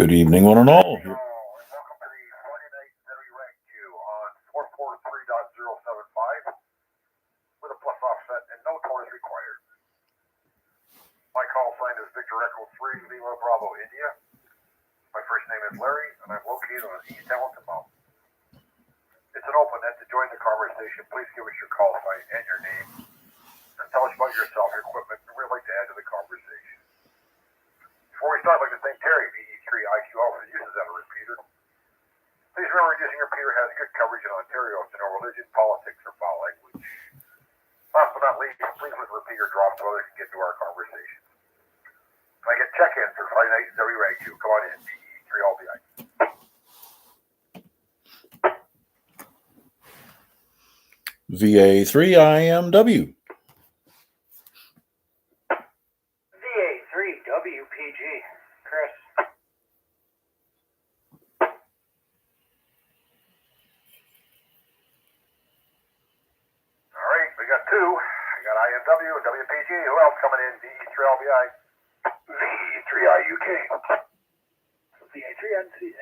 Good evening, one and all. And welcome to the 28Nov25 ZOE Ragchew on 443.075 with a plus offset and no tortoise required. My call sign is Victor Echo 3 Lima Bravo India. My first name is Larry and I'm located on East Hamilton Mountain. It's an open net. To join the conversation, please give us your call sign and your name and tell us about yourself, your equipment, and we'd like to add to the conversation. Before we start, I'd like to thank Terry, VA3IMW for the uses that a repeater. Please remember, using your repeater has good coverage in Ontario, so no religion, politics, or foul language. Last but not least, please let the repeater drop so others can get to our conversation. Can I get check-ins for Friday night ZOE Ragchew? Come on in, VE3LBI. VA3IMW. VA3WPG. Chris. All right, we got two. I got IMW and WPG. Who else coming in? VE3LBI. VE3IUK. VA3NC.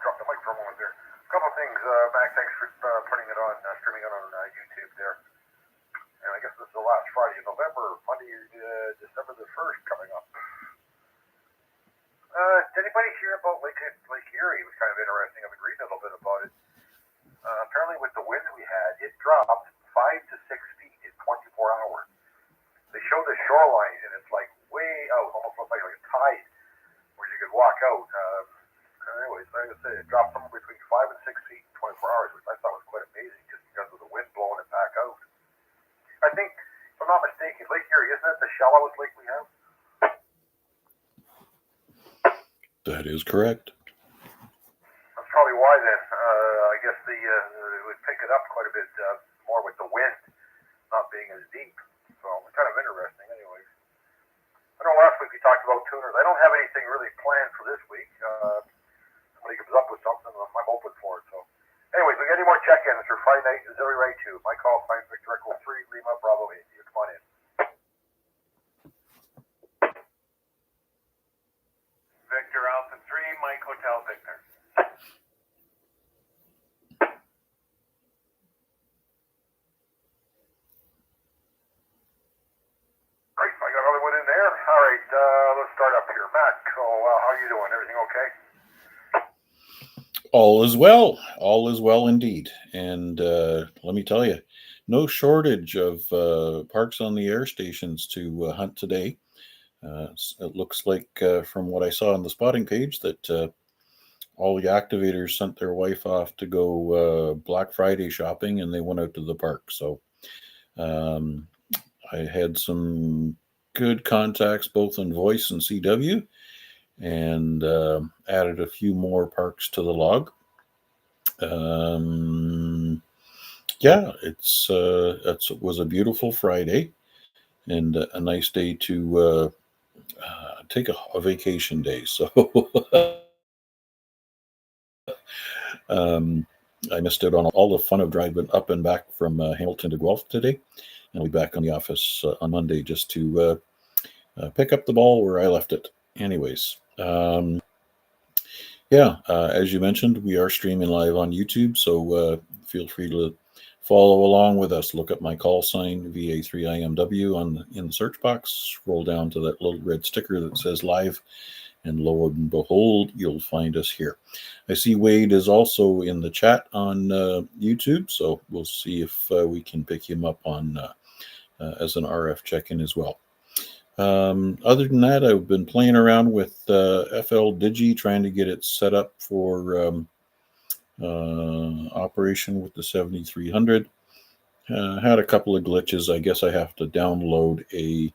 Drop the mic for a moment there. A couple of things, Mac, thanks for putting it on, streaming it on YouTube there. And I guess this is the last Friday in November, Monday, December the 1st coming up. Did anybody hear about Lake Erie? It was kind of interesting. I've been reading a little bit about it. Apparently with the winds we had, it dropped 5 to 6 feet in 24 hours. They showed the shoreline, and it's like way out, almost looks like a tide, where you could walk out. Anyways, like I said, it dropped somewhere between 5 and 6 feet in 24 hours, which I thought was quite amazing just because of the wind blowing it back out. I think, if I'm not mistaken, Lake Erie, isn't that the shallowest lake we have? That is correct. That's probably why then. I guess it would pick it up quite a bit more with the wind not being as deep. So it's kind of interesting anyways. I know last week we talked about tuners. I don't have anything really planned for this week. Somebody comes up with something, I'm open for it. So, anyways, we got any more check-ins for Friday night ZOE Ragchew? My call sign Victor Echo 3 Lima Bravo India. Come on in. Victor Alpha 3, Mike Hotel Victor. Great, I got another one in there. All right, let's start up here. Matt, so how are you doing? Everything okay? All is well. All is well indeed. And let me tell you, no shortage of parks on the air stations to hunt today. It looks like, from what I saw on the spotting page, that all the activators sent their wife off to go Black Friday shopping, and they went out to the park. So I had some good contacts both in voice and CW, and added a few more parks to the log. Yeah, it was a beautiful Friday and a nice day to take a vacation day. So I missed out on all the fun of driving up and back from Hamilton to Guelph today. And I'll be back on the office on Monday just to pick up the ball where I left it. Anyways, as you mentioned, we are streaming live on YouTube, so feel free to follow along with us. Look up my call sign, VA3IMW, in the search box. Scroll down to that little red sticker that says live, and lo and behold, you'll find us here. I see Wade is also in the chat on YouTube, so we'll see if we can pick him up on as an RF check-in as well. Other than that, I've been playing around with FL Digi, trying to get it set up for operation with the 7300. Had a couple of glitches. I guess I have to download a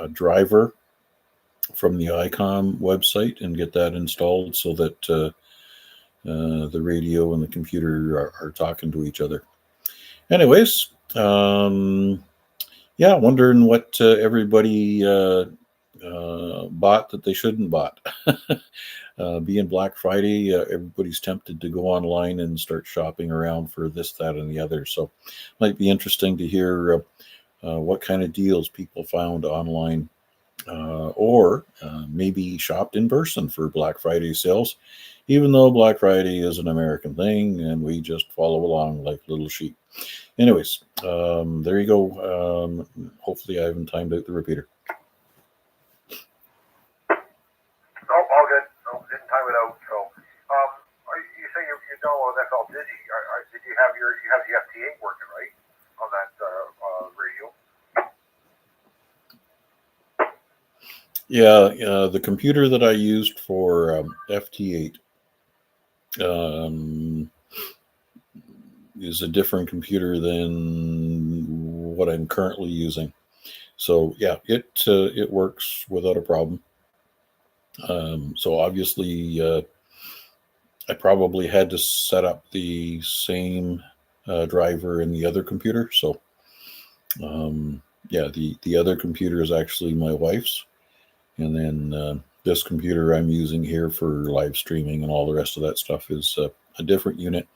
driver from the ICOM website and get that installed so that the radio and the computer are talking to each other. Anyways, wondering what everybody bought that they shouldn't bought. Being Black Friday, everybody's tempted to go online and start shopping around for this, that, and the other. So, might be interesting to hear what kind of deals people found online, or maybe shopped in person for Black Friday sales, even though Black Friday is an American thing and we just follow along like little sheep. Anyways, there you go. Hopefully, I haven't timed out the repeater. No, all good. No, didn't time it out. So, you say you downloaded FL Digi. Did you have the FT8 working right on that radio? Yeah, the computer that I used for FT8 is a different computer than what I'm currently using. So yeah, it works without a problem. So obviously, I probably had to set up the same driver in the other computer. So yeah, the other computer is actually my wife's, and then this computer I'm using here for live streaming and all the rest of that stuff is a different unit.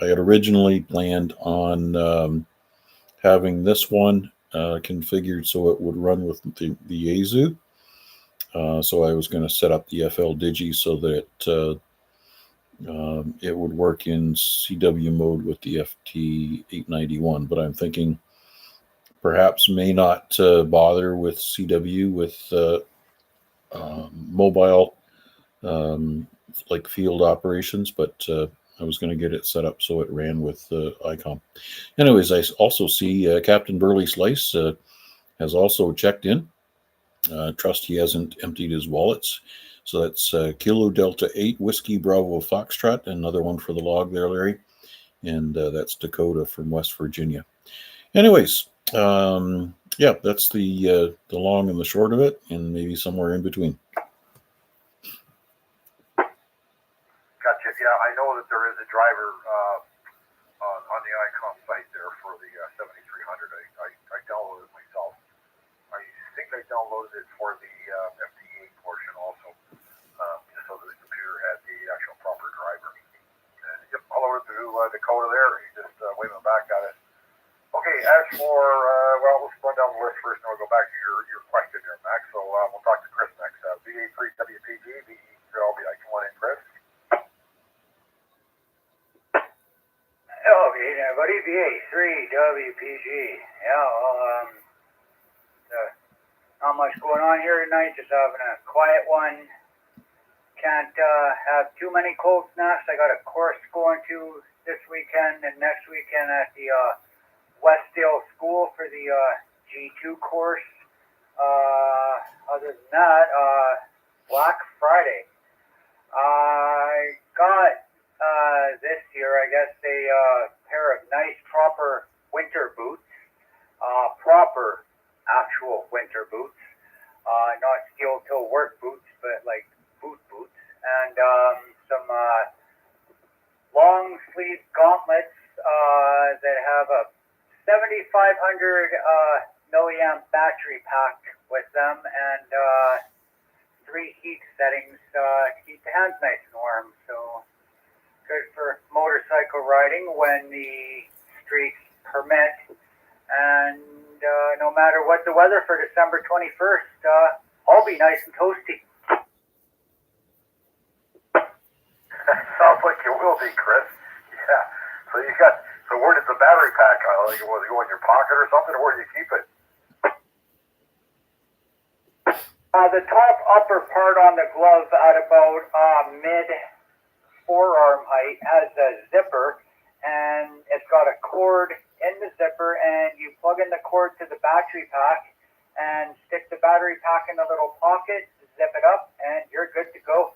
I had originally planned on having this one configured so it would run with the Yaesu. So I was going to set up the FL Digi so that it would work in CW mode with the FT891. But I'm thinking perhaps may not bother with CW with mobile like field operations, but I was going to get it set up so it ran with ICOM. Anyways, I also see Captain Burley Slice has also checked in. Trust he hasn't emptied his wallets. So that's Kilo Delta 8 Whiskey Bravo Foxtrot, another one for the log there, Larry. And that's Dakota from West Virginia. Anyways, yeah, that's the long and the short of it, and maybe somewhere in between. Gotcha. Yeah, I know that there is a driver on the ICOM site there for the 7300. I downloaded it myself. I think I downloaded it for the FT8 portion also, just so that the computer had the actual proper driver. And yep, all over to Dakota there. He just waving back at it. Okay, as for, well, let's run down the list first, and we'll go back to your question there, Max. So we'll talk to Chris next. VA3WPG, VE3LB. Come on in, Chris. Hello, everybody. VA3WPG. Yeah, well, not much going on here tonight. Just having a quiet one. Can't have too many cold snaps. I got a course going to this weekend and next weekend at the Westdale School for the G2 course. Other than that, Black Friday. I got this year, I guess, a pair of nice, proper winter boots. Proper, actual winter boots. Not steel-toe work boots, but like boots. And some long-sleeve gauntlets that have a 7,500 milliamp battery pack with them, and 3 heat settings to keep the hands nice and warm. So good for motorcycle riding when the streets permit, and no matter what the weather for December 21st, I'll be nice and toasty. Sounds like you will be, Chris. Yeah. So where did the battery pack go? Was it go in your pocket or something, or where do you keep it? The top upper part on the glove at about mid forearm height has a zipper, and it's got a cord in the zipper, and you plug in the cord to the battery pack and stick the battery pack in a little pocket, zip it up, and you're good to go.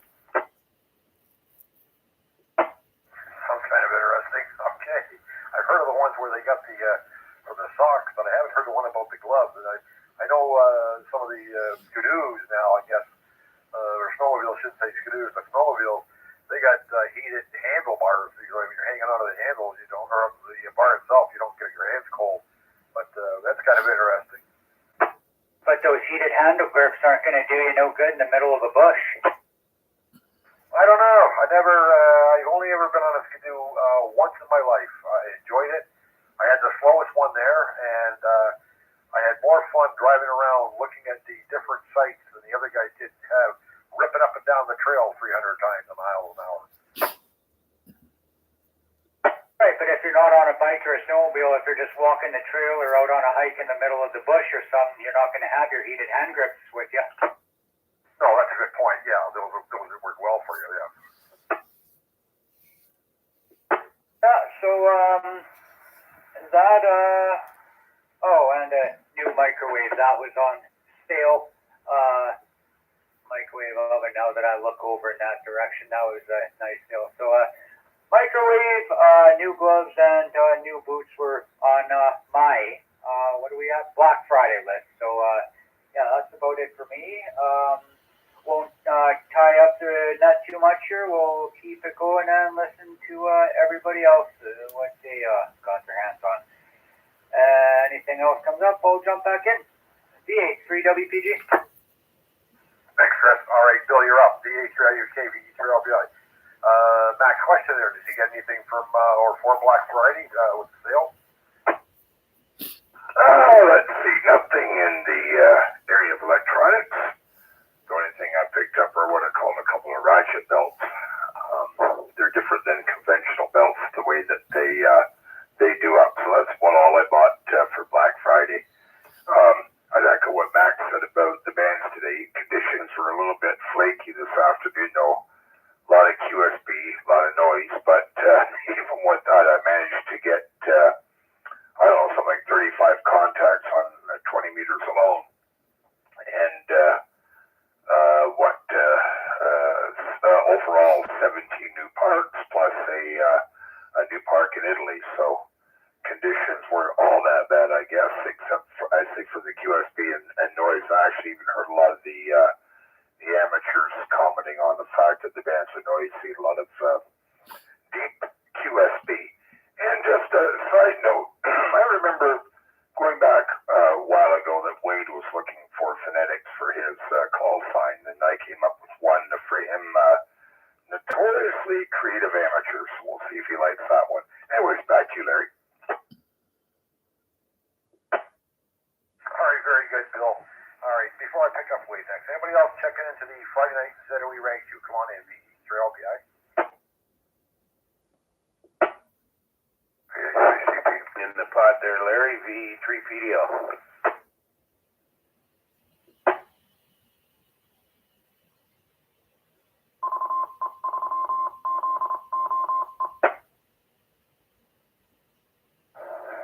Sounds kind of interesting. Okay. I've heard of the ones where they got for the socks, but I haven't heard the one about the gloves. And I know some of the skidoos now, I guess, or snowmobiles, shouldn't say skidoos, but snowmobiles, they got heated handlebars. When you're hanging onto the handles, you don't, or the bar itself, you don't get your hands cold. But that's kind of interesting. But those heated handle grips aren't going to do you no good in the middle of a bush. I don't know. I've only ever been on a skidoo once in my life. I enjoyed it. I had the slowest one there, and I had more fun driving around looking at the different sites than the other guy did have ripping up and down the trail 300 times a mile an hour. Right, but if you're not on a bike or a snowmobile, if you're just walking the trail or out on a hike in the middle of the bush or something, you're not going to have your heated hand grips with you. No, that's a good point. Yeah, those would work well for you. Yeah. Yeah. So that and a new microwave that was on sale. Microwave oven. Now that I look over in that direction, that was a nice deal. So microwave, new gloves, and new boots were on my what do we have? Black Friday list. So yeah, that's about it for me. Won't tie up the net too much here. We'll keep it going and listen to everybody else what they got their hands on. Anything else comes up, I'll jump back in. VA3WPG. Thanks, Chris. All right, Bill, you're up. VA3IMW VE3LBI. Max, question there. Did you get anything from or for Black Friday with the sale? Let's see. Nothing in the area of electronics. The only thing I picked up are what I call a couple of ratchet belts. They're different than conventional belts, the way that they do up. So that's all I bought for Black Friday. I'd echo what Max said about the bands today. Conditions were a little bit flaky this afternoon, though. A lot of QSB, a lot of noise, but even with that, I managed to get, I don't know, something like 35 contacts on 20 meters alone. And overall 17 new parks plus a new park in Italy. So conditions were all that bad, I guess, except for, I think, for the QSB and noise. I actually even heard a lot of the amateurs commenting on the fact that the bands were noisy, a lot of deep QSB. And just a side note, I remember going back a while ago that Wade was looking for phonetics for his call sign, and I came up with one for him, notoriously creative amateurs. We'll see if he likes that one. Anyways, back to you, Larry. All right, very good, Bill. All right, before I pick up Wade next, anybody else checking into the Friday night ZOE Ragchew? Come on in, VE3LBI. In the pot there, Larry, VE3PDL.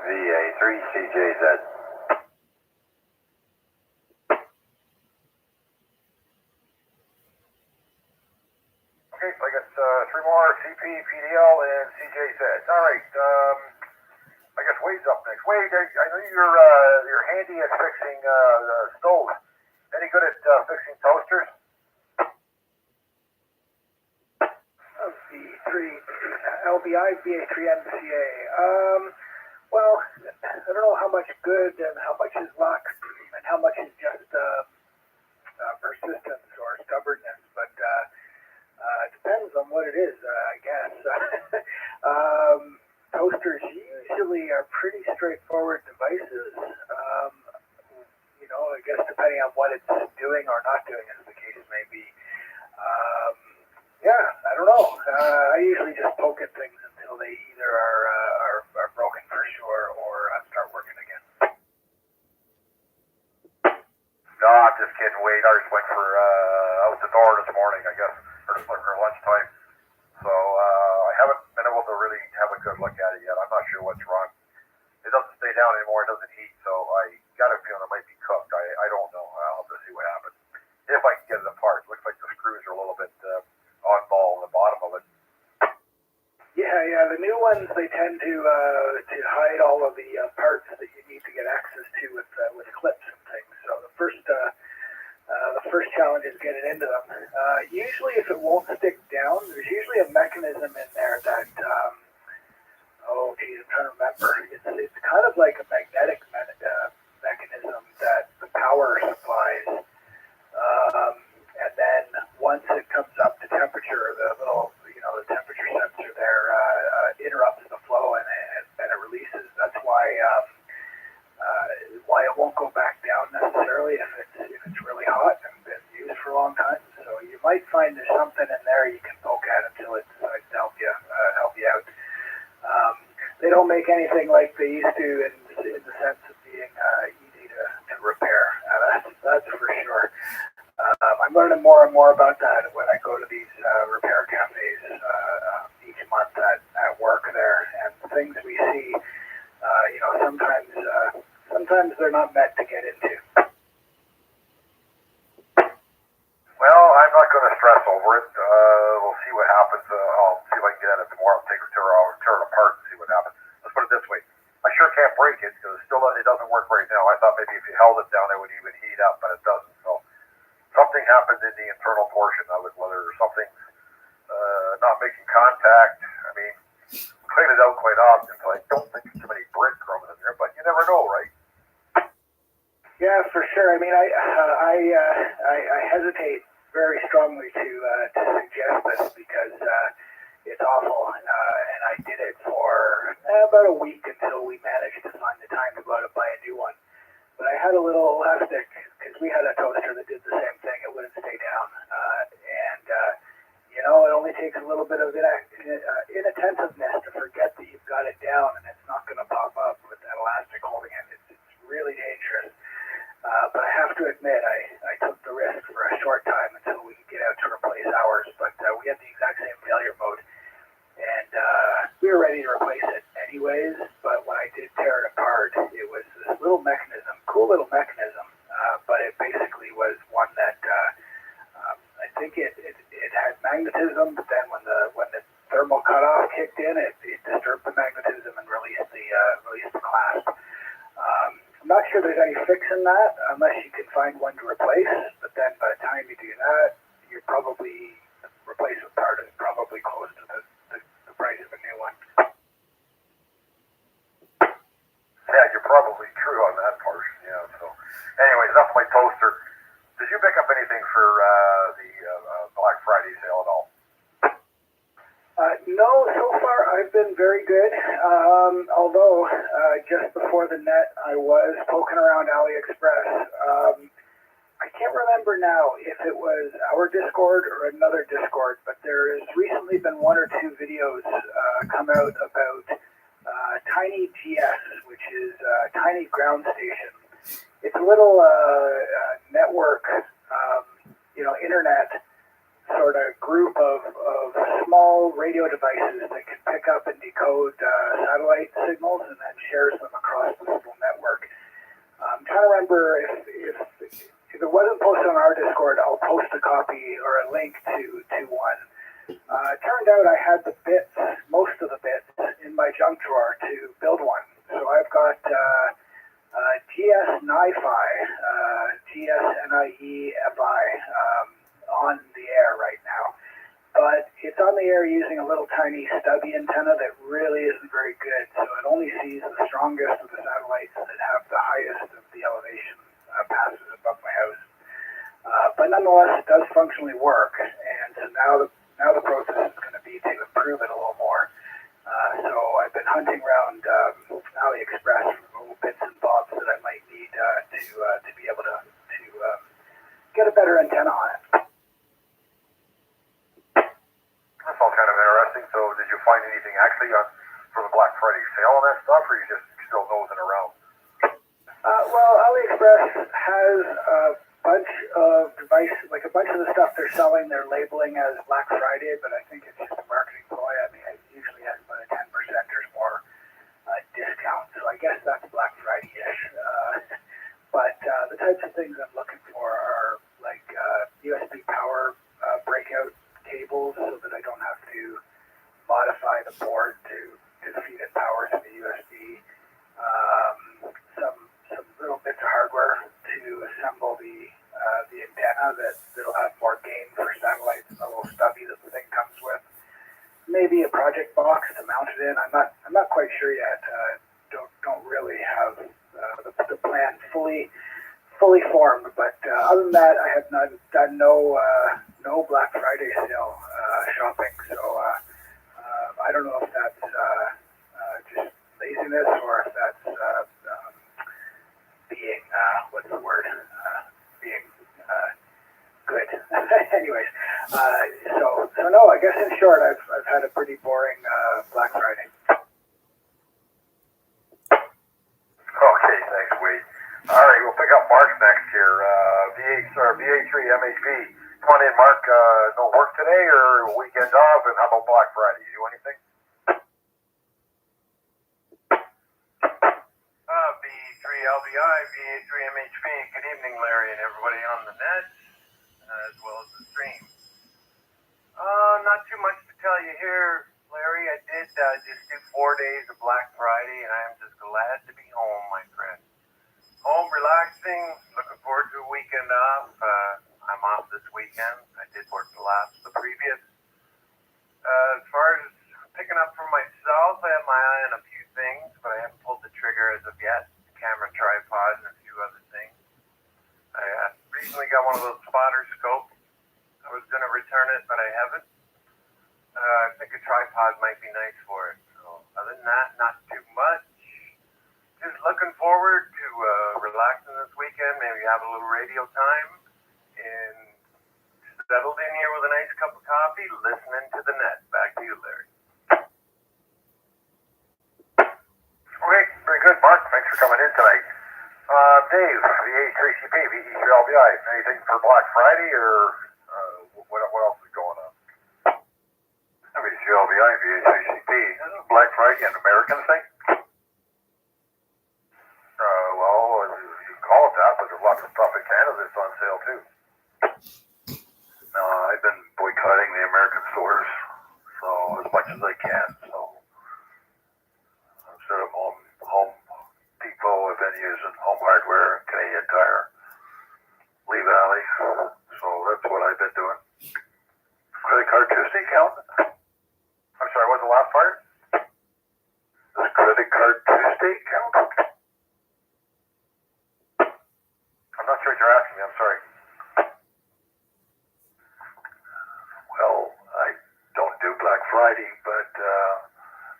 VA3CJZ. Okay, so I got three more, CP, PDL, and CJZ. All right, I guess Wade's up next. Wade, I know you're handy at fixing stoves. Any good at fixing toasters? V3LBI, VA3MCA. Well, I don't know how much good and how much is luck and how much is just persistence or stubbornness, but it depends on what it is, I guess. Toasters usually are pretty straightforward devices. I guess depending on what it's doing or not doing, as the case may be. Yeah, I don't know. I usually just poke at things until they either are broken for sure or start working again. No, I'm just kidding, Wade. I just went for out the door this morning, I guess, or lunchtime. So I haven't been able to really have a good look at it yet. I'm not sure what's wrong. It doesn't stay down anymore. It doesn't heat, so I got a feeling it might be cooked. I don't know. I'll have to see what happens. If I can get it apart. Looks like the screws are a little bit oddball on the bottom of it. Yeah. The new ones, they tend to hide all of the parts that you need to get access to with clips and things. So the first challenge is getting into them. Usually, if it won't stick down, there's usually a mechanism in there that I'm trying to remember. It's kind of like a magnetic mechanism that the power supplies make anything like they used to in the sense of being easy to repair. That's for sure. I'm learning more and more about that when I go to these repair cafes each month at work there, and the things we see, sometimes they're not meant to get into. Well, I'm not going to stress over it. We'll see what happens. I'll see if I can get at it tomorrow. Tear it apart and see what happens. Let's put it this way. I sure can't break it because it doesn't work right now. I thought maybe if you held it down, it would even heat up, but it doesn't. So something happened in the internal portion of it, whether something's not making contact. I mean, clean it out quite often, so I don't think there's too many breadcrumbs in there, but you never know, right? Yeah, for sure. I mean, I hesitate very strongly to suggest this because it's awful, and I did it for about a week until we managed to find the time to go out and buy a new one. But I had a little elastic because we had a toaster that did the same thing. It wouldn't stay down, and it only takes a little bit of inattentiveness to forget that you've got it down, and it's not going to pop up with that elastic holding it. It's really dangerous. But I have to admit, I took the risk for a short time until we could get out to replace ours. But we had the exact same failure mode, and we were ready to replace it anyways. But when I did tear it apart, it was this little mechanism, cool little mechanism. But it basically was one that I think it had magnetism. But then when the thermal cutoff kicked in, it disturbed the magnetism and released the clasp. I'm not sure there's any fix in that unless you can find one to replace, but then by the time you do that, the replacement part is probably close to the price of a new one. Yeah, you're probably true on that portion, yeah. So, anyways, enough of my toaster. Did you pick up anything for the Black Friday sale at all? No, so far I've been very good. Although just before the net, I was poking around AliExpress. I can't remember now if it was our Discord or another Discord, but there has recently been one or two videos come out about Tiny GS, which is Tiny Ground Station. It's a little network, internet sort of group of small radio devices that can pick up and decode satellite signals and then shares them across the whole network. I'm trying to remember if it wasn't posted on our Discord, I'll post a copy or a link to one. It turned out I had the bits, most of the bits, in my junk drawer to build one. So I've got GS-NIFI, GS-NIE-FI, on the air right now, but it's on the air using a little tiny stubby antenna that really isn't very good, so it only sees the strongest of the satellites that have the highest of the elevation passes above my house. But nonetheless, it does functionally work, and so now the process is going to be to improve it a little more. So I've been hunting around AliExpress for little bits and bobs that I might need to be able to get a better antenna on it. That's all kind of interesting. So did you find anything actually for the Black Friday sale on that stuff, or are you just still nosing around? Well, AliExpress has a bunch of devices, like a bunch of the stuff they're selling, they're labeling as Black Friday, but I think it's just a marketing ploy. I mean, it usually has about a 10% or more discount, so I guess that's Black Friday-ish. But the types of things I'm looking for are like USB power breakout cables so that I don't have to modify the board to feed it power to the USB. Some little bits of hardware to assemble the antenna that'll have more gain for satellites and the little stubby that the thing comes with. Maybe a project box to mount it in. I'm not quite sure yet. Don't really have the plan fully formed. But other than that, I have done no Black Friday sale shopping. So I don't know if that's just laziness or if that's being what's the word? Being good. Anyways, so no. I guess in short, I've had a pretty boring Black Friday. VA3MHV. Come on in, Mark. No work today or weekend off, and how about Black Friday? You do anything? V3LBI, VA3MHV. Good evening, Larry, and everybody on the net, as well as the stream. Not too much to tell you here, Larry. I did just do 4 days of Black Friday, and I am just glad to be home, my friend. Home, relaxing, looking forward to a weekend off. I'm off this weekend. I did work the previous. As far as picking up for myself, I have my eye on a few things, but I haven't pulled the trigger as of yet. Camera tripod and a few other things. I recently got one of those spotter scopes. I was going to return it, but I haven't. I think a tripod might be nice for it. So other than that, not too much. Just looking forward to relaxing this weekend. Maybe have a little radio time and settled in here with a nice cup of coffee, listening to the net. Back to you, Larry. Okay, very good, Mark. Thanks for coming in tonight. Dave, VA3CP, VE3LBI. Anything for Black Friday or what else is going on? VA3LBI, VA3CP. Isn't Black Friday an American thing? Well, you can call it that, but there's lots of stuff in Canada that's on sale too. No, I've been boycotting the American stores, so as much as I can. So instead of Home Depot, I've been using Home Hardware, Canadian Tire, Lee Valley. So that's what I've been doing. Credit Card Tuesday count? I'm sorry, what's the last part? Does Credit Card Tuesday count? I'm not sure what you're asking me. I'm sorry. Well, I don't do Black Friday, but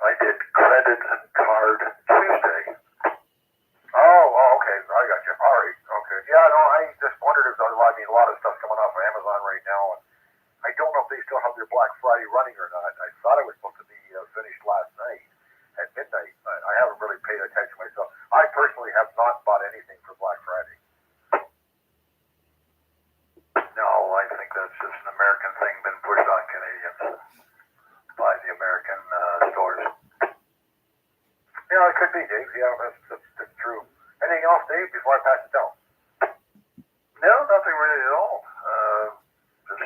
I did Credit Card Tuesday. Oh, okay. I got you. All right. Okay. Yeah, no, I just wondered if there's a lot of stuff coming off of Amazon right now, and I don't know if they still have their Black Friday running or not. I thought it was supposed to be finished last night at midnight, but I haven't really paid attention myself. I personally have not bought anything for Black Friday. No, I think that's just an American thing been pushed on Canadians by the American stores. Yeah, it could be, Dave. Yeah, that's true. Anything else, Dave, before I pass it down? No, nothing really at all. Just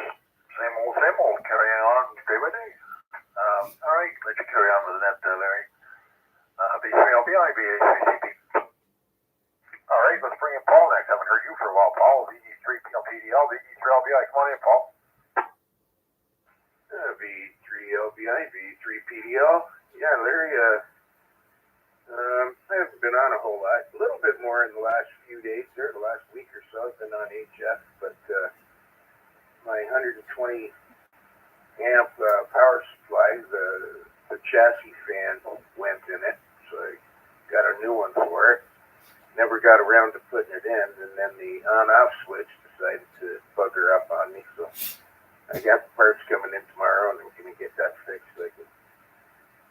same old, carrying on day by day. All right, let you carry on with the net, Larry. V3LBI, VA3CP. All right, let's bring in Paul next. Haven't heard you for a while, Paul. VE3PDL, VE3LBI. Come on in, Paul. V3LBI, V3PDL. Yeah, Larry, I haven't been on a whole lot. A little bit more in the last few days there, the last week or so. I've been on HF, but my 120 amp power supply, the chassis fan went in it, so I got a new one for it. Never got around to putting it in, and then the on-off switch decided to bugger up on me, so I got the parts coming in tomorrow, and I'm going to get that fixed so I can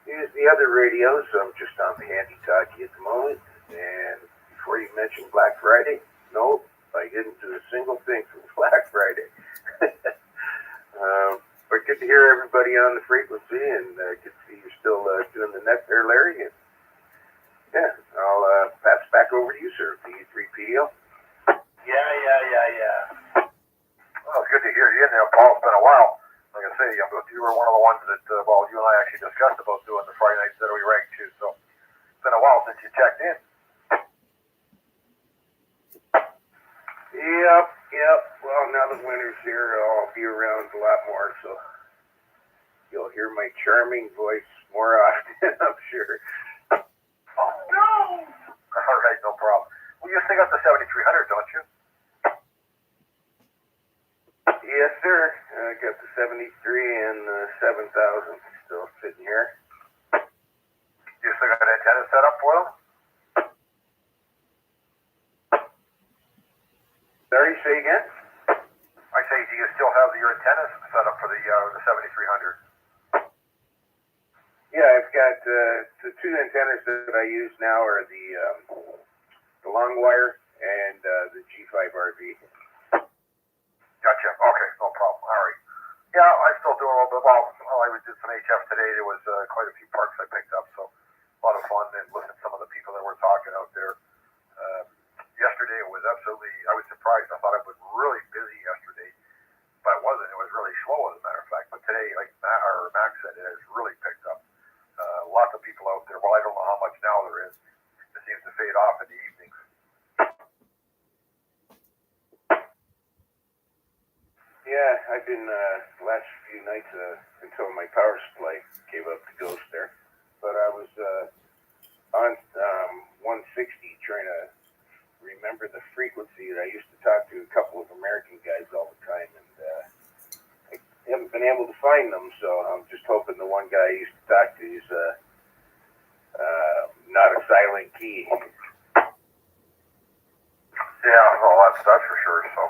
use the other radios. So I'm just on the handy-talkie at the moment. And before you mentioned Black Friday, no, I didn't do a single thing for Black Friday. But good to hear everybody on the frequency, and good to see you're still doing the net there, Larry. And yeah, I'll pass it back over to you, sir, VE3PDL. Yeah. Well, it's good to hear you in there, Paul. It's been a while. Like I say, you were one of the ones that, you and I actually discussed about doing the Friday night ZOE Ragchew, so it's been a while since you checked in. Yep. Well, now the winter's here, I'll be around a lot more, so you'll hear my charming voice more often, I'm sure. Oh, no! All right, no problem. Well, you still got the 7300, don't you? Yes, sir. I got the 73 and the 7000 still sitting here. You still got antennas set up for them? Sorry, say again? I say, do you still have your antennas set up for the 7300? Yeah, I've got the two antennas that I use now are the long wire and the G5 RV. problem. All right. Yeah, I still do a little bit. Well, I did some HF today. There was quite a few parks I picked up, so a lot of fun, and listened to some of the people that were talking out there. Yesterday it was absolutely, I was surprised. I thought it was really busy yesterday, but it wasn't. It was really slow, as a matter of fact. But today, like Max said, it has really picked up. Lots of people out there. Well, I don't know how much now there is. It seems to fade off in the evenings. Yeah, I've been last few nights until my power supply gave up the ghost there. But I was on 160 trying to remember the frequency that I used to talk to a couple of American guys all the time, and I haven't been able to find them. So I'm just hoping the one guy I used to talk to is not a silent key. Yeah, well, that's for sure. So,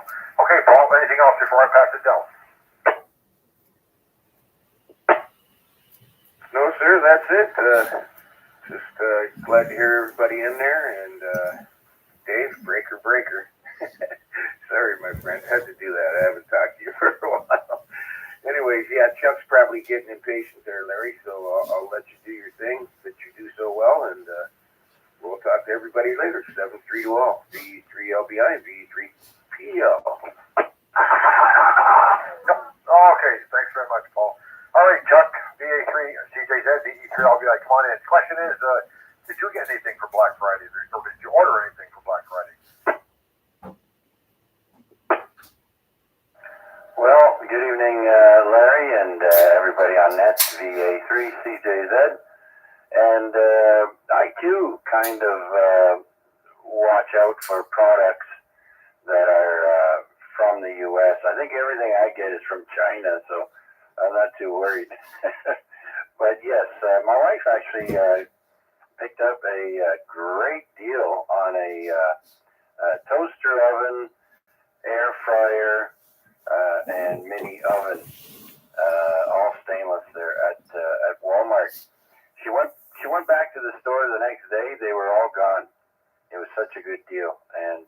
okay, Paul. Anything else before I pass it down? No, sir, that's it. Just glad to hear everybody in there, and Dave, breaker. Sorry, my friend, had to do that. I haven't talked to you for a while. Anyways, yeah, Chuck's probably getting impatient there, Larry, so I'll let you do your thing that you do so well, and we'll talk to everybody later. 7-3 to all. VA3LBI, VA3PDL. Yep. Okay, thanks very much, Paul. All right, Chuck, VA3, CJZ, VE3LBI, come on in. Question is, did you get anything for Black Friday, or did you order anything for Black Friday? Well, good evening, Larry, and everybody on net, VA3, CJZ. And I, too, kind of watch out for products that are from the U.S. I think everything I get is from China, so I'm not too worried. But, yes, my wife actually picked up a great deal on a toaster oven, air fryer, and mini oven, all stainless there at Walmart. She went back to the store the next day. They were all gone. It was such a good deal, and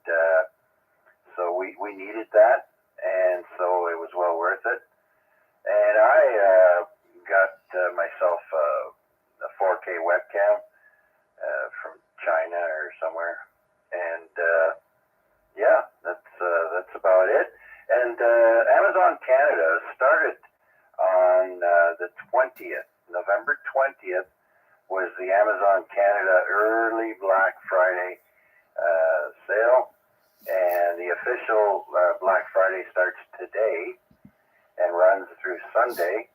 so we needed that, and so it was well worth it. And I got myself a 4K webcam from China or somewhere, and yeah, that's about it. And Amazon Canada started on the 20th, November 20th was the Amazon Canada early Black Friday sale, and the official Black Friday starts today and runs through Sunday,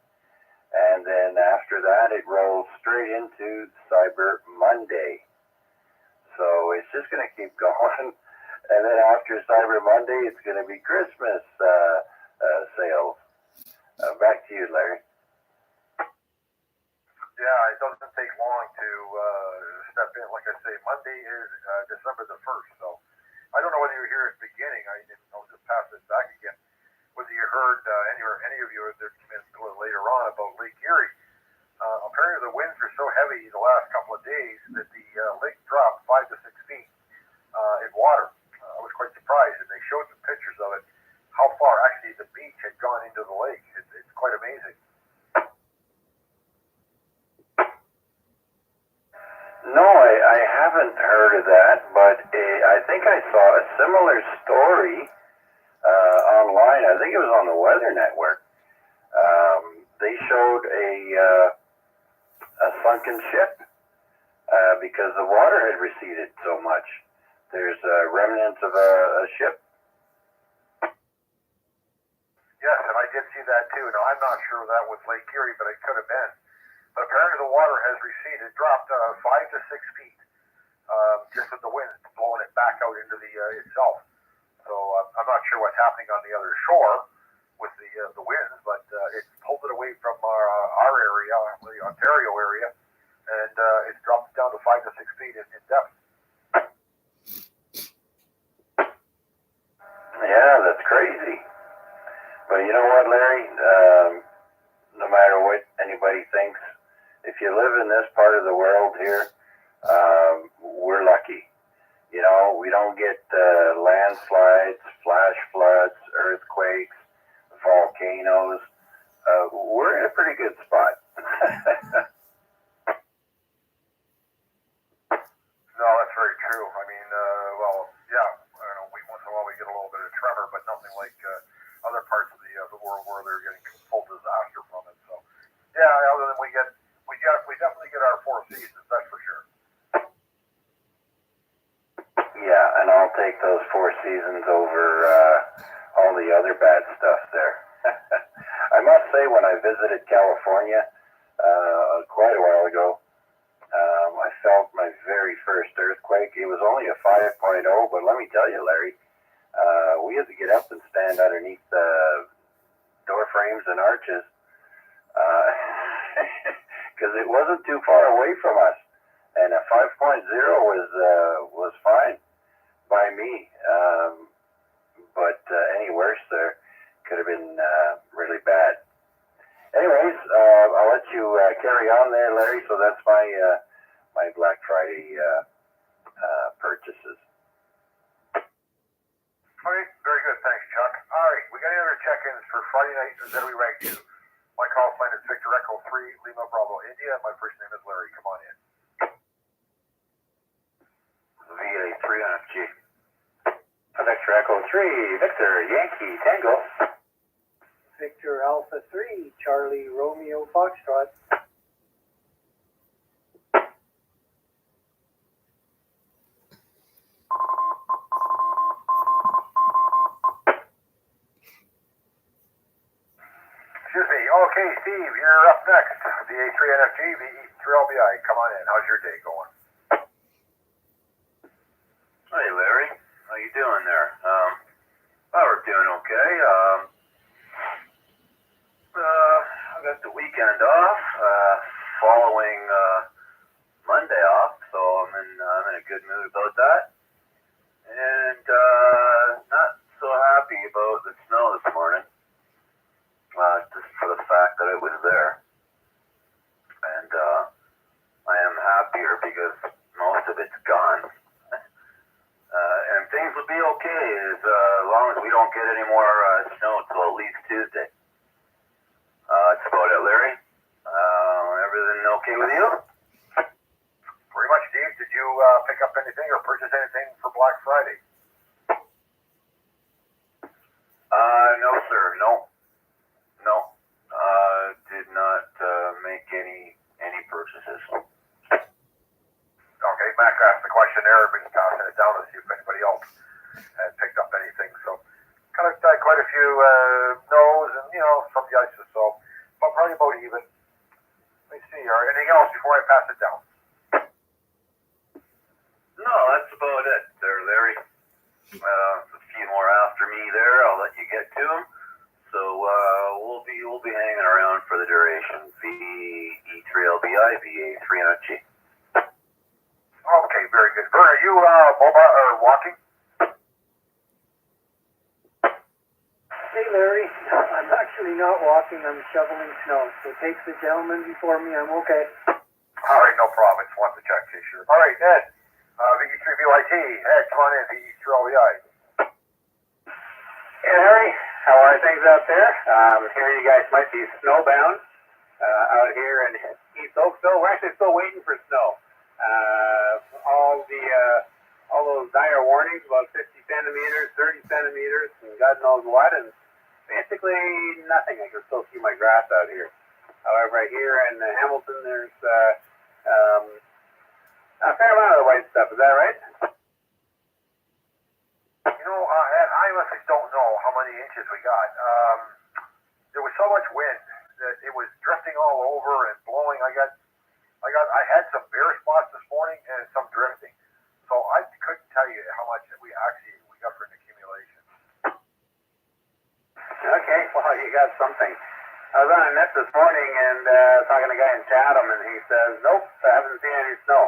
and then after that it rolls straight into Cyber Monday. So it's just going to keep going. And then after Cyber Monday, it's going to be Christmas sales. Back to you, Larry. Yeah, it doesn't take long to step in. Like I say, Monday is December the 1st, so I don't know whether you were here at the beginning. I'll just pass this back again. Whether you heard any of you that came in a little later on about Lake Erie. Apparently the winds are so heavy the last couple of days that the lake dropped 5 to 6 feet in water. I was quite surprised, and they showed some pictures of it, how far actually the beach had gone into the lake. It's quite amazing. No, I haven't heard of that, but I think I saw a similar story online. I think it was on the Weather Network. They showed a sunken ship because the water had receded so much. There's remnants of a ship. Yes, and I did see that too. Now, I'm not sure that was Lake Erie, but it could have been. But apparently the water has receded, dropped 5 to 6 feet, just with the wind blowing it back out into the itself. So I'm not sure what's happening on the other shore with the winds, but it's pulled it away from our area, the Ontario area, and it's dropped down to 5 to 6 feet in depth. Yeah, that's crazy. But you know what, Larry? No matter what anybody thinks, if you live in this part of the world here, we're lucky. You know, we don't get landslides, flash floods, earthquakes, volcanoes. We're in a pretty good spot. No, that's very true. I mean, well, yeah, I don't know, once in a while we get a little bit of tremor, but nothing like other parts of the world where they're getting full disaster from it. So, yeah, other than we definitely get our 4 seasons, that's for sure. Yeah, and I'll take those 4 seasons over all the other bad stuff there. I must say, when I visited California quite a while ago, I felt my very first earthquake. It was only a 5.0, but let me tell you, Larry, we had to get up and stand underneath the door frames and arches because it wasn't too far away from us, and a 5.0 was fine by me. But any worse there could have been really bad. Anyways, I'll let you carry on there, Larry. So that's my Black Friday purchases. Okay, very good. Thanks, Chuck. All right, we got any other check-ins for Friday night ZOE Ragchew? My call sign is Victor Echo 3, Lima Bravo, India. My first name is Larry. Come on in. VA3IMW Victor Echo 3, Victor Yankee Tango. Victor Alpha 3, Charlie Romeo Foxtrot. Excuse me. Okay, Steve, you're up next. VA3NFG, VE3LBI. Come on in. How's your day going? Hey, Larry. How you doing there? We're doing okay. I got the weekend off, following Monday off, so I'm in a good mood about that. And not so happy about the snow this morning, just for the fact that it was there. And I am happier because most of it's gone. And things will be okay as long as we don't get any more snow until at least Tuesday. That's about it, Larry. Everything okay with you? Pretty much, Steve. Did you pick up anything or purchase anything for Black Friday? No, sir. No. Did not make any purchases. Okay, Mac asked the question there. Everybody's passing it down to see if anybody else had picked up anything. So, kind of quite a few no's and, some yeses. So, but probably about even. Let me see. Anything else before I pass it down? No, that's about it there, Larry. A few more after me there. I'll let you get to them. So we'll be hanging around for the duration. VE3LBI, VA3NFG. Okay, very good. Vern, are you mobile or walking? Hey Larry, I'm actually not walking, I'm shoveling snow. So take the gentleman before me, I'm okay. All right, no problem. Just wanted to check, see sure. All right, Ed, VE3BYT. Ed, come on in, VE3LBI. Hey Larry, how are things out there? Here you guys might be snowbound out here in East Oakville. We're actually still waiting for snow. All those dire warnings about 50 centimeters, 30 centimeters, and God knows what, and basically nothing. I can still see my grass out here. However, here in Hamilton, there's a fair amount of the white stuff. Is that right? Ed, I honestly don't know how many inches we got. There was so much wind that it was drifting all over and blowing. I had some bare spots this morning and some drifting. So I couldn't tell you how much we got for an accumulation. Okay, well, you got something. I was on a net this morning and talking to a guy in Chatham, and he says, nope, I haven't seen any snow.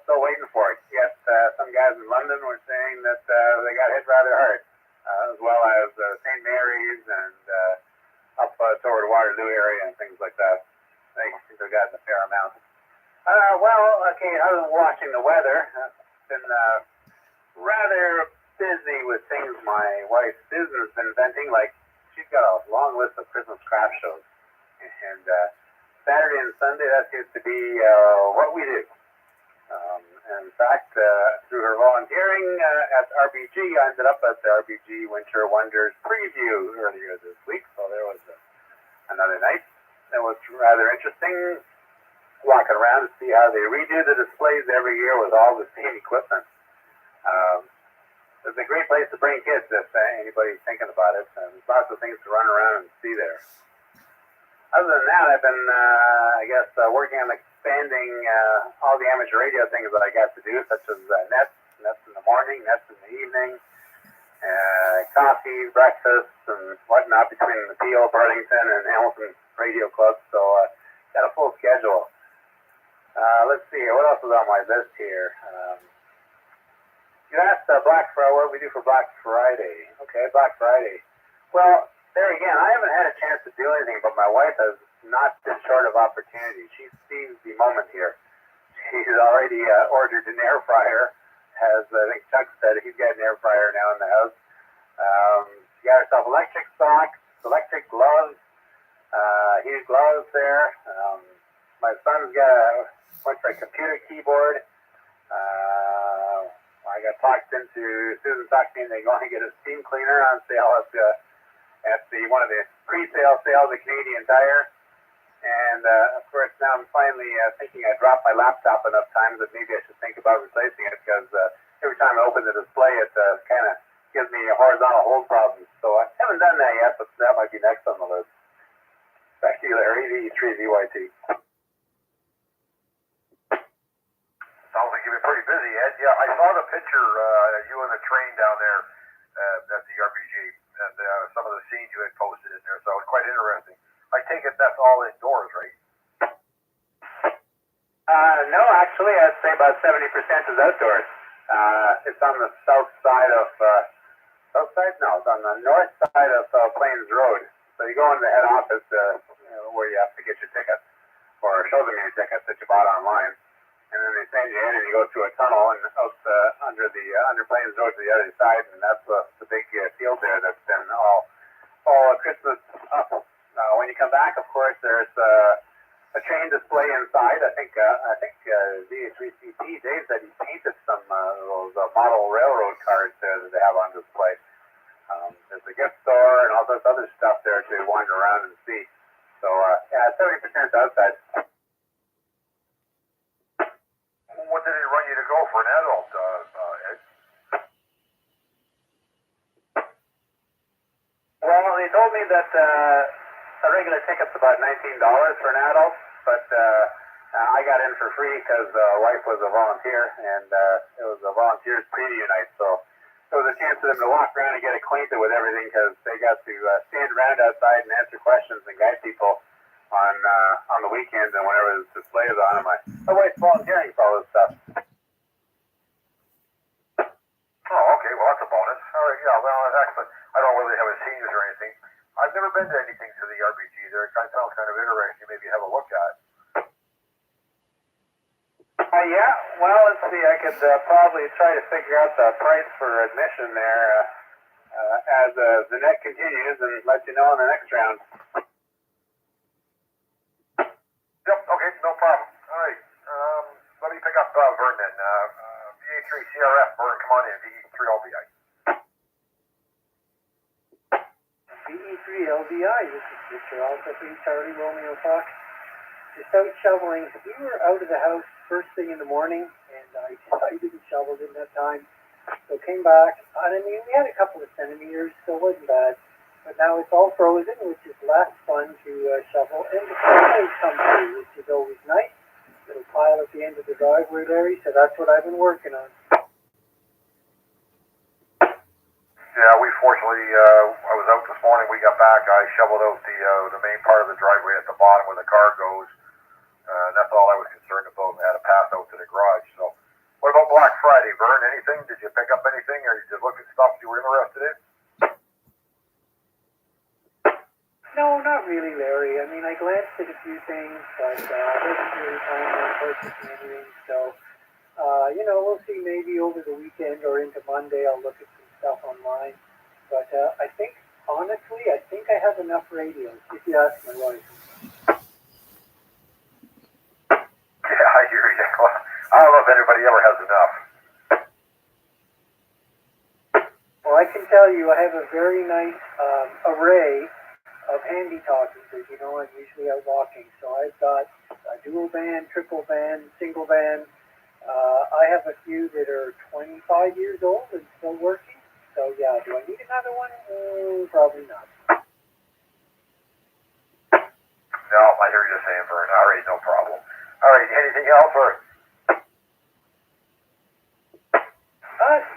Still waiting for it. Yet some guys in London were saying that they got hit rather hard, as well as St. Mary's and up toward Waterloo area and things like that. They seem to have gotten a fair amount. Okay, other than watching the weather, been rather busy with things my wife's business has been inventing. Like, she she's got a long list of Christmas craft shows. And Saturday and Sunday, that seems to be what we do. And in fact, through her volunteering at RBG, I ended up at the RBG Winter Wonders preview earlier this week. So there was another night. It was rather interesting walking around to see how they redo the displays every year with all the same equipment. It's a great place to bring kids if anybody's thinking about it. And there's lots of things to run around and see there. Other than that, I've been, working on expanding all the amateur radio things that I got to do, such as nets in the morning, nets in the evening, coffee, breakfast, and whatnot between the PO, Burlington, and Hamilton Radio Club. So got a full schedule. Let's see, what else is on my list here? You asked Black Friday, what we do for Black Friday. Okay, Black Friday. Well, there again, I haven't had a chance to do anything, but my wife has not been short of opportunity. She sees the moment here. She's already ordered an air fryer. As I think Chuck said, he's got an air fryer now in the house. She got herself electric socks, electric gloves, heated gloves there. My son's went for a computer keyboard. I got talked into, Susan talked me into going to get a steam cleaner on sale at one of the pre-sale sales at Canadian Tire. And of course now I'm finally thinking I dropped my laptop enough times that maybe I should think about replacing it, because every time I open the display it kind of gives me a horizontal hold problem. So I haven't done that yet, but that might be next on the list. Back to you, Larry, VA3IMW. Sounds like you've been pretty busy, Ed. Yeah, I saw the picture, you on the train down there at the RBG, and some of the scenes you had posted in there, so it was quite interesting. I take it that's all indoors, right? No, actually, I'd say about 70% is outdoors. It's on the south side of, it's on the north side of Plains Road. So you go into the head office where you have to get your ticket, or show them your ticket that you bought online. And then they send you in, and you go through a tunnel and out under Plains Road to the other side, and that's the big field there that's been all Christmas up. When you come back, of course, there's a train display inside. I think VA3CP, Dave said he painted some those model railroad cars there that they have on display. There's a gift store and all this other stuff there to wander around and see. So 70% outside. What did it run you to go for an adult, Ed? Well, they told me that a regular ticket's about $19 for an adult, but I got in for free because wife was a volunteer, and it was a volunteers preview night, so it was a chance for them to walk around and get acquainted with everything, because they got to stand around outside and answer questions and guide people on the weekends and whenever the display is on. My wife's volunteering for all this stuff. Oh, okay. Well, that's a bonus. All right. Yeah. Well, actually, I don't really have a seniors or anything. I've never been to anything to the RBG there. It sounds kind of interesting. Maybe have a look at. Yeah. Well, let's see. I could probably try to figure out the price for admission there as the net continues, and let you know in the next round. Yep. Okay. No problem. All right. Let me pick up Vern then. VA3CRF. Vern, come on in. VA3LBI. VA3LBI. This is Victor Alpha 3 Charlie Romeo Fox. Just out shoveling. We were out of the house first thing in the morning, and I didn't shovel, didn't have time. So came back, and I mean, we had a couple of centimeters, so it wasn't bad. But now it's all frozen, which is less fun to shovel. And the snow comes through, which is always nice. Little pile at the end of the driveway, Larry, so that's what I've been working on. Yeah, we fortunately, I was out this morning. We got back. I shoveled out the main part of the driveway at the bottom where the car goes. That's all I was concerned about. I had to pass out to the garage. So, what about Black Friday, Vern? Anything? Did you pick up anything, or did you look at stuff you were interested in? No, not really, Larry. I mean, I glanced at a few things, but I wasn't really planning on purchasing anything. So, we'll see. Maybe over the weekend or into Monday, I'll look at some stuff online. But I think Honestly, I think I have enough radios, if you ask my wife. Yeah, I hear you. Well, I don't know if anybody ever has enough. Well, I can tell you I have a very nice array of handy talkies. As you know, I'm usually out walking. So I've got a dual band, triple band, single band. I have a few that are 25 years old and still working. So yeah, do I need another one? Probably not. No, I hear you saying, Vern. All right, no problem. All right, anything else? Or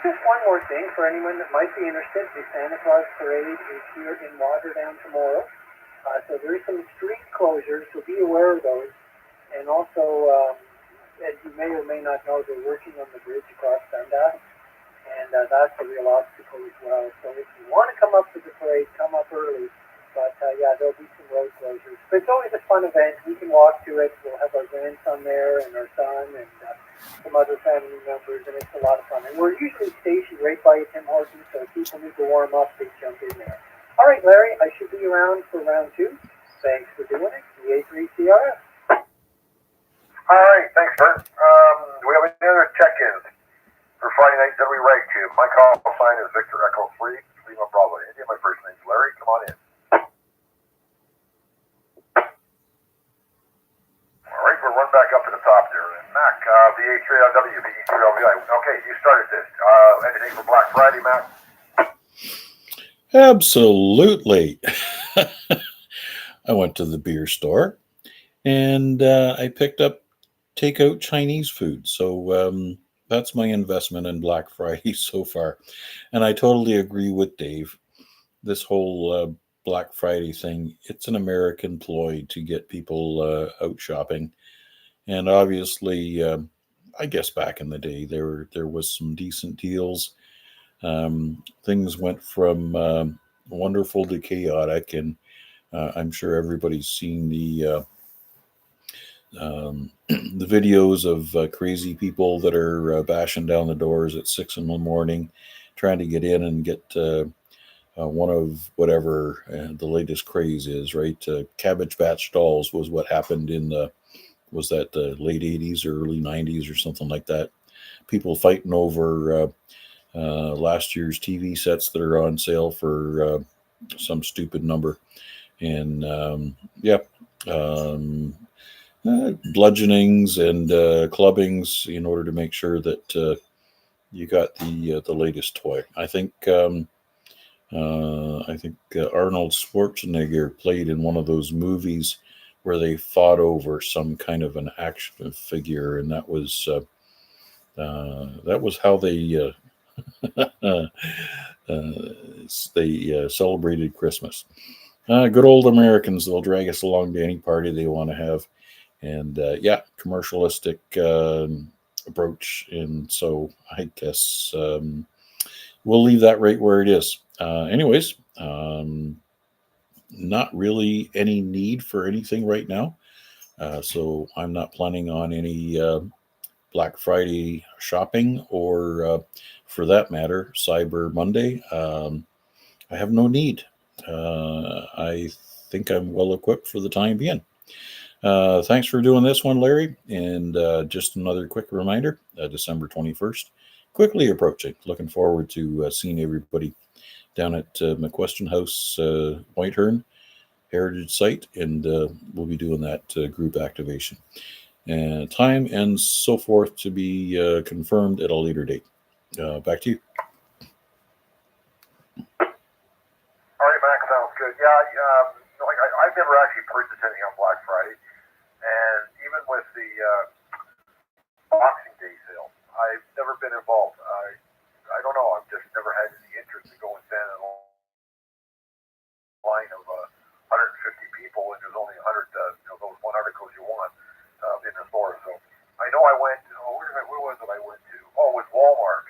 Just one more thing for anyone that might be interested. The Santa Claus Parade is here in Waterdown tomorrow. So there is some street closures, so be aware of those. And also, as you may or may not know, they're working on the bridge across Dundas, and that's a real obstacle as well. So if you want to come up to the parade, come up early. But yeah, there'll be some road closures. But it's always a fun event. We can walk to it. We'll have our grandson there and our son and some other family members, and it's a lot of fun. And we're usually stationed right by Tim Hortons, so if people need to warm up, they jump in there. All right, Larry, I should be around for round 2. Thanks for doing it. VA3CRF. all right, thanks, Vern. Do we have any other check-ins for Friday night ZOE Ragchew? My call sign is Victor Echo 3, Lima Bravo India. My first name's Larry. Come on in. All right, we'll run back up to the top there. Mac, VA3IMW, VA3LVI. Okay, you started this. Anything for Black Friday, Mac? Absolutely. I went to the beer store and I picked up takeout Chinese food. So that's my investment in Black Friday so far. And I totally agree with Dave. This whole Black Friday thing, it's an American ploy to get people out shopping. And obviously, I guess back in the day, there was some decent deals. Things went from wonderful to chaotic, and I'm sure everybody's seen the videos of crazy people that are bashing down the doors at 6 in the morning, trying to get in and get one of whatever the latest craze is. Right, Cabbage Patch dolls was what happened in the was that the late 80s or early 90s or something like that. People fighting over last year's TV sets that are on sale for some stupid number. And yeah, um, bludgeonings and clubbings in order to make sure that you got the latest toy. I think Arnold Schwarzenegger played in one of those movies where they fought over some kind of an action figure, and that was how they celebrated Christmas. Good old Americans, they'll drag us along to any party they want to have. And yeah, commercialistic approach. And so I guess we'll leave that right where it is. Anyways, not really any need for anything right now. So I'm not planning on any Black Friday shopping or, for that matter, Cyber Monday. I have no need. I think I'm well equipped for the time being. Thanks for doing this one, Larry. And just another quick reminder, December 21st, quickly approaching. Looking forward to seeing everybody down at McQuestion House, Whitehorn Heritage Site, and we'll be doing that group activation. Time and so forth to be confirmed at a later date. Back to you. All right, Mac, sounds good. Yeah, I've never actually purchased anything on Black Friday, and even with the Boxing Day sale, I've never been involved. I don't know. I've just never had any interest to go and stand in a line of 150 people, and there's only 100 those one articles you want in the store. So I know I went. Where was it? I went to. Oh, it was Walmart.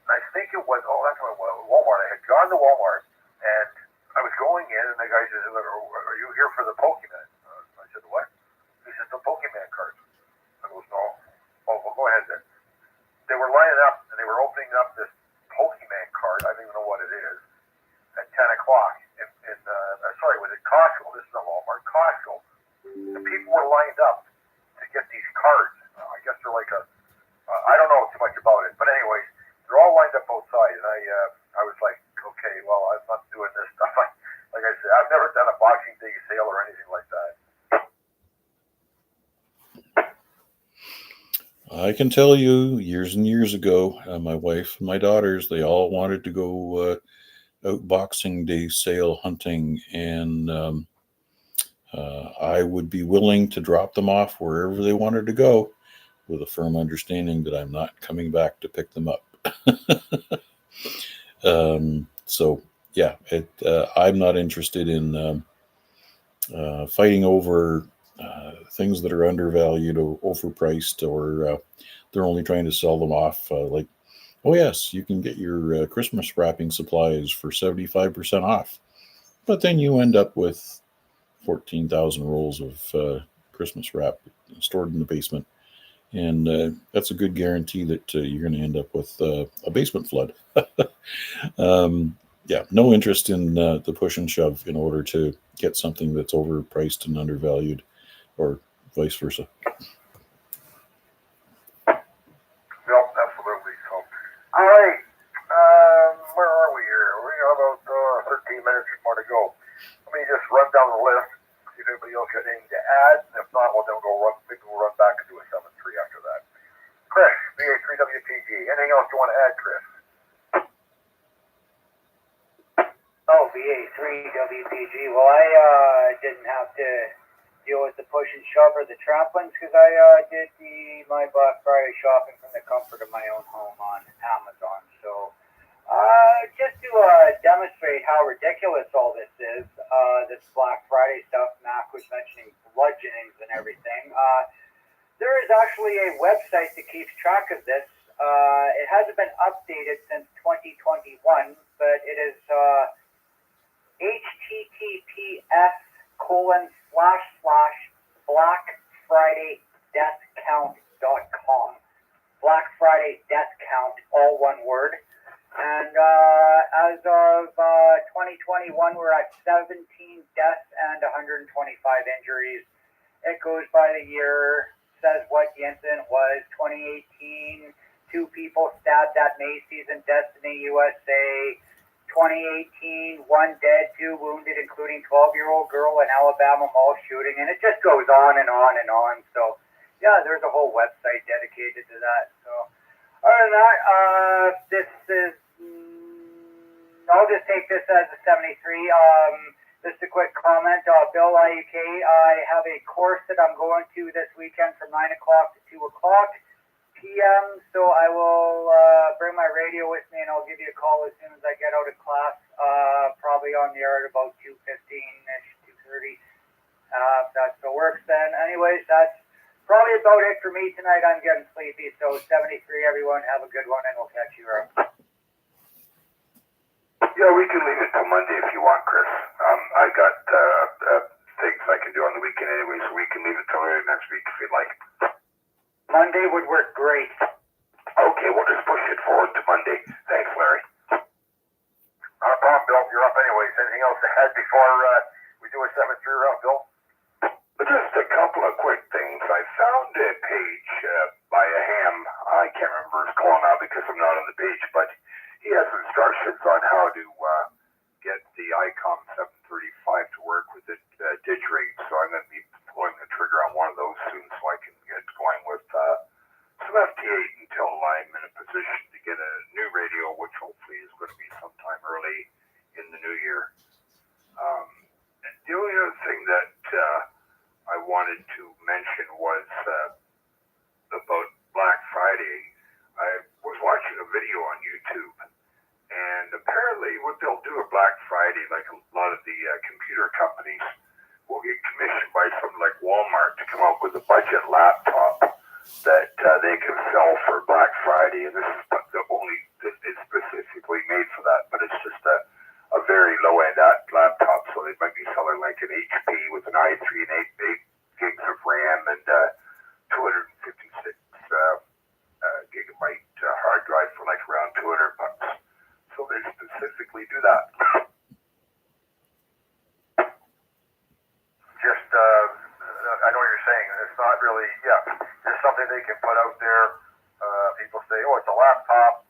I think it was. Oh, that's what it was. Walmart. I had gone to Walmart, and I was going in, and the guy said, "Are you here for the Pokemon?" I said, "What?" He said, "The Pokemon cards." I goes, "No." Oh, well, go ahead then. They were lining up, and they were opening up this Pokemon card. I don't even know what it is. o'clock was it Costco? This is a Walmart, Costco. The people were lined up to get these cards. I guess they're like I don't know too much about it, but anyways, they're all lined up outside, and I was like, okay, well, I'm not doing this stuff. Like I said, I've never done a Boxing Day sale or anything like that. I can tell you, years and years ago, my wife and my daughters, they all wanted to go out Boxing Day sale hunting, and I would be willing to drop them off wherever they wanted to go, with a firm understanding that I'm not coming back to pick them up. So yeah, I'm not interested in fighting over things that are undervalued or overpriced, or they're only trying to sell them off. Like, oh yes, you can get your Christmas wrapping supplies for 75% off, but then you end up with 14,000 rolls of Christmas wrap stored in the basement. And that's a good guarantee that you're going to end up with a basement flood. Yeah, no interest in the push and shove in order to get something that's overpriced and undervalued, or vice versa. Yep, absolutely. So, all right. Where are we here? We got about 13 minutes more to go. Let me just run down the list, see if anybody else got anything to add. And if not, well, then maybe we'll run back and do a 7-3 after that. Chris, VA3WPG. Anything else you want to add, Chris? Oh, VA3WPG. Well, I didn't have to deal with the push and shove or the tramplings because I did my Black Friday shopping from the comfort of my own home on Amazon. So just to demonstrate how ridiculous all this is, this Black Friday stuff, Mac was mentioning bludgeonings and everything. There is actually a website that keeps track of this. It hasn't been updated since 2021, but it is https://blackfridaydeathcount.com. Black Friday death count, all one word. And as of 2021, we're at 17 deaths and 125 injuries. It goes by the year, says what the incident was. 2018, 2 people stabbed at Macy's in Destiny, USA. 2018, 1 dead, 2 wounded, including 12-year-old girl in Alabama mall shooting. And it just goes on and on and on. So, yeah, there's a whole website dedicated to that. So, other than that, this is, I'll just take this as a 73. Just a quick comment, Bill IUK, I have a course that I'm going to this weekend from 9 o'clock to 2 o'clock p.m., so I will bring my radio with me and I'll give you a call as soon as I get out of class, probably on the air at about 2:15-ish, 2:30. If that still works then. Anyways, that's probably about it for me tonight. I'm getting sleepy, so 73, everyone, have a good one, and we'll catch you around. Yeah, we can leave it till Monday if you want, Chris. I got things I can do on the weekend anyway, so we can leave it till next week if you'd like. Monday would work great. Okay, we'll just push it forward to Monday. Thanks, Larry. Not a problem, Bill. You're up anyways. Anything else to add before we do a 7-3 round, Bill? Just a couple of quick things. I found a page by a ham. I can't remember his call now because I'm not on the page, but he has instructions on how to get the ICOM 735 to work with the DigiRate. So I'm going to be pulling the trigger on one of those soon so I can get going with some FT8 until I'm in a position to get a new radio, which hopefully is going to be sometime early in the new year. And the only other thing that I wanted to mention was about Black Friday. I was watching a video on YouTube, and apparently what they'll do at Black Friday, like a lot of the computer companies, will get commissioned by something like Walmart to come up with a budget laptop that they can sell for Black Friday. And this is it's specifically made for that, but it's just a very low-end laptop, so they might be selling like an HP with an i3 and 8 gigs of RAM and 256 gigabyte hard drive for like around $200. So they specifically do that. something they can put out there. People say, oh, it's a laptop.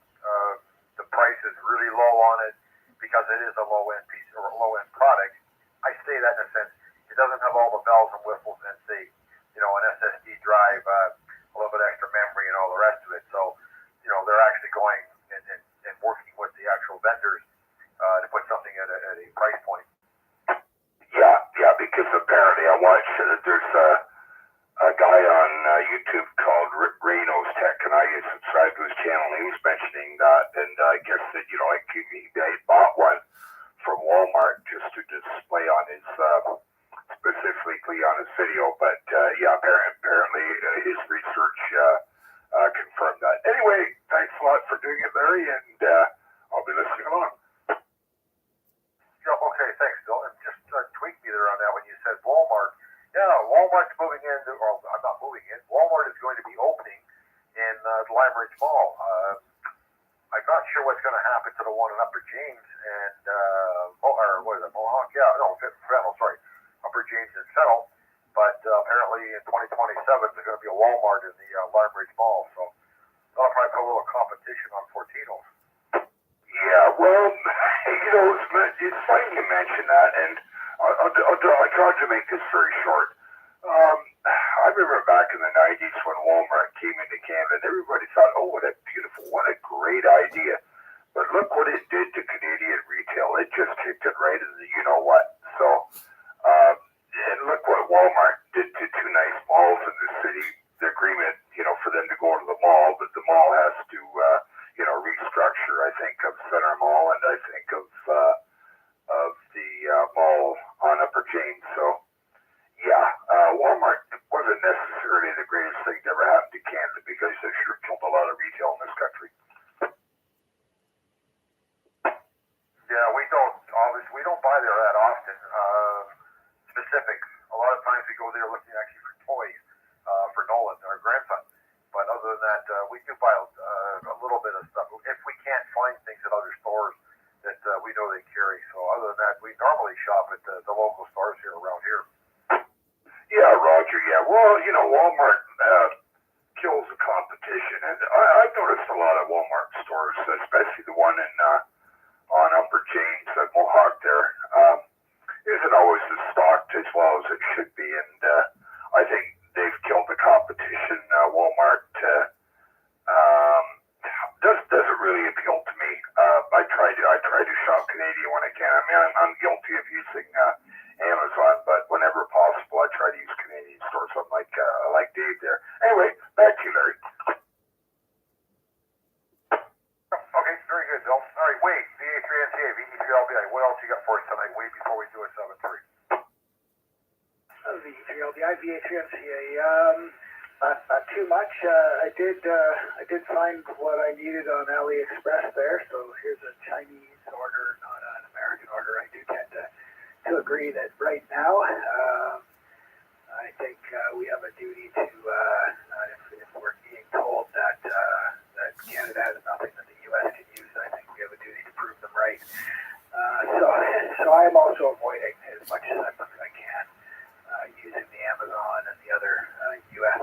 The price is really low on it because it is a low-end piece or a low-end product. I say that in a sense. It doesn't have all the bells and whistles and say, an SSD drive, a little bit extra memory and all the rest of it. So, they're actually going and working with the actual vendors to put something at a price point. Yeah, because apparently I watched there's a guy on YouTube called Ray Knows Tech, and I subscribe to his channel, and he was mentioning that, and I guess that, he bought one from Walmart just to display on his, specifically on his video, but apparently his research confirmed that. Anyway, thanks a lot for doing it, Larry, and I'll be listening along. Yeah, okay, thanks, Bill. And just tweak me there on that when you said Walmart. Yeah, Walmart's moving in, or I'm not moving in. Walmart is going to be opening in the Lime Ridge Mall. I'm not sure what's going to happen to the one in Upper James and, Mohawk? Yeah, no, Fennel, sorry. Upper James and Fennel. But apparently in 2027, there's going to be a Walmart in the Lime Ridge Mall. So that'll probably put a little competition on Fortino's. Yeah, well, it's funny you mention that, and I'll try to make this very short. I remember back in the 90s when Walmart came into Canada, and everybody thought, oh, what a great idea. But look what it did to Canadian retail. It just kicked it right into the you-know-what. So, and look what Walmart did to two nice malls in the city. The agreement, for them to go to the mall, but the mall has to, restructure, I think, of Center Mall, and I think of the mall on Upper James. So, Walmart wasn't necessarily the greatest thing that ever happened to Canada because they sure killed a lot of retail in this country. Yeah, we don't buy there that often. Specific. A lot of times we go there looking actually for toys for Nolan, our grandson. But other than that, we do buy a little bit of stuff if we can't find things at other stores that we know they carry. So other than that, we normally shop at the local stores here around here. Yeah, Roger. Yeah, well, Walmart kills the competition, and I've noticed a lot of Walmart stores, especially the one on Upper James at Mohawk there, isn't always as stocked as well as it should be, and I think they've killed the competition. Walmart doesn't really appeal to me. I try to shop Canadian when I can. I mean, I'm guilty of using Amazon, but whenever possible, I try to use Canadian stores. I'm like Dave there. Anyway, back to you, Larry. Okay, very good, Bill. All right, Wade, VA3NCA, VE3LBI. What else you got for us tonight, Wade, before we do a 7-3? VA3LBI, VA3NCA. Not too much. I did find what I needed on AliExpress there. So here's a Chinese order, not an American order. I do tend to agree that right now, I think we have a duty to, if we're being told that Canada has nothing that the U.S. can use, I think we have a duty to prove them right. So I am also avoiding as much as I can using the Amazon and the other U.S.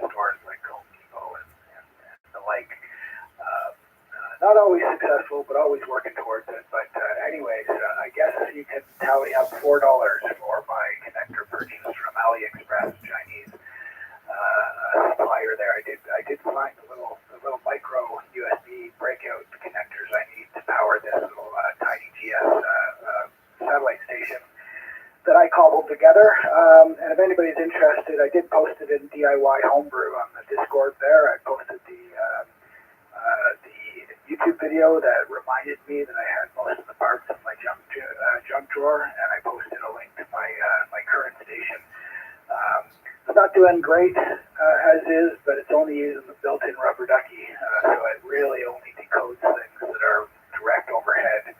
stores like Home Depot and the like. Not always successful, but always working towards it. But anyways, I guess you can tally up $4 for my connector purchase from AliExpress, Chinese supplier there. I did find the little micro USB breakout connectors I need to power this little tiny GS satellite station that I cobbled together. And if anybody's interested, I did post it in DIY Homebrew on the Discord there. I posted the YouTube video that reminded me that I had most of the parts in my junk drawer, and I posted a link to my current station. It's not doing great as is, but it's only using the built-in rubber ducky, so it really only decodes things that are direct overhead.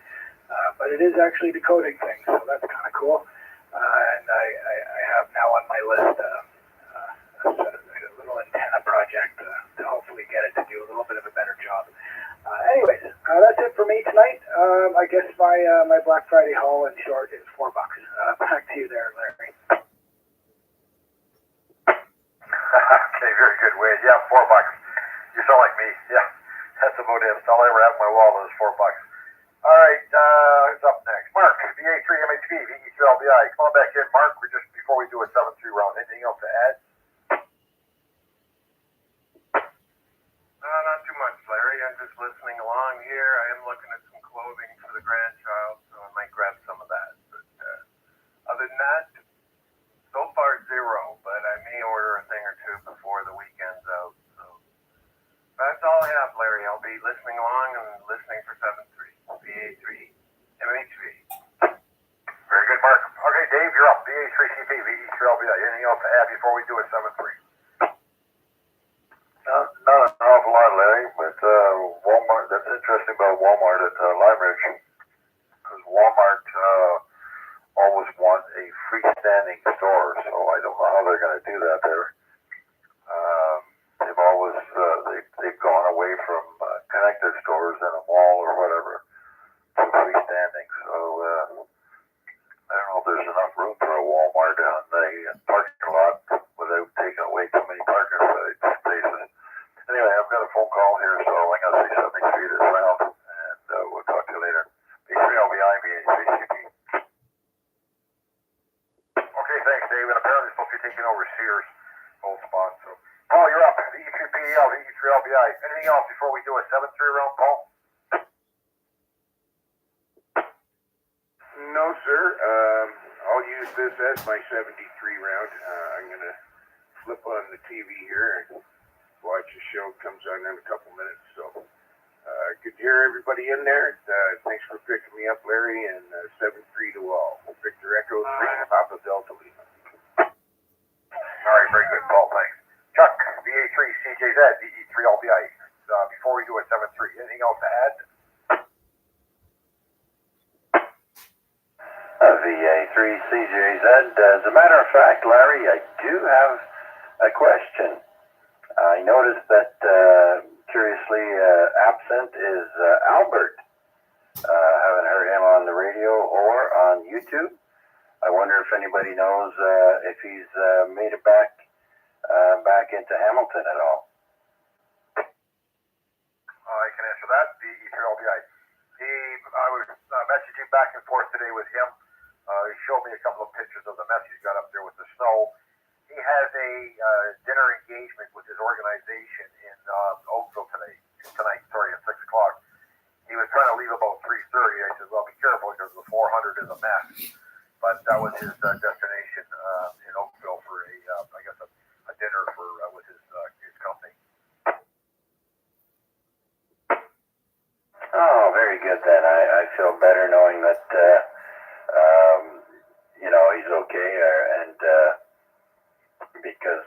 But it is actually decoding things, so that's kind of cool. And I have now on my list a little antenna project to hopefully get it to do a little bit of a better job. Anyways, that's it for me tonight. I guess my Black Friday haul in short is $4. Back to you there, Larry. Okay, very good. good wage. Yeah, $4. You sound like me. Yeah, that's about it. That's all I ever have in my wallet is $4. All right, who's up next? Mark, VA3MHP, VE3LBI. Come on back in, Mark. We're just before we do a 7-3 round. Anything else to add? Not too much, Larry. I'm just listening along here. I am looking at some clothing for the grandchild, so I might grab some of that. But other than that, so far zero, but I may order a thing or two before the weekend's out. So that's all I have, Larry. I'll be listening along and listening for 7-3, VA3, MHV. Very good, Mark. Okay, Dave, you're up. VA3CP, VE3LBI. Anything else to add before we do a 7-3? Not an awful lot, Larry, but Walmart, that's interesting about Walmart at Lime Ridge, because Walmart always want a freestanding store, so I don't know how they're going to do that there. They've always, they've gone away from connected stores in a mall or whatever to freestanding, so I don't know if there's enough room for a Walmart on the parking lot without taking away too many parking spaces. Anyway, I've got a phone call here, so I'm going to say something to you as well, and we'll talk to you later. VA3LBI, VA3CP. Okay, thanks, Dave. And apparently it's supposed to be taking over Sears' old spot. So, Paul, you're up. VE3PEL, VE3LBI. Anything else before we do a 7-3 round, Paul? No, sir. I'll use this as my 73 round. I'm going to flip on the TV here and watch the show. Comes on in a couple minutes. So, good to hear everybody in there. Thanks for picking me up, Larry, and 7-3 to all. Victor Echo 3, Papa Delta Lima. All right, very good, Paul. Thanks. Chuck, VA3CJZ, VE3LBI. Before we do a 7-3, anything else to add? VA3CJZ. As a matter of fact, Larry, I do have a question. I noticed that, curiously, absent is Albert. Haven't heard him on the radio or on YouTube. I wonder if anybody knows if he's made it back into Hamilton at all. I can answer that. VE3LBI. I was messaging back and forth today with him. He showed me a couple of pictures of the mess he's got up there with the snow. He has a dinner engagement with his organization in Oakville tonight, at 6 o'clock. He was trying to leave about 3:30. I said, well, be careful because the 400 is a mess. But that was his destination in Oakville for a dinner for with his company. Oh, very good then. I feel better knowing that, he's okay, and because,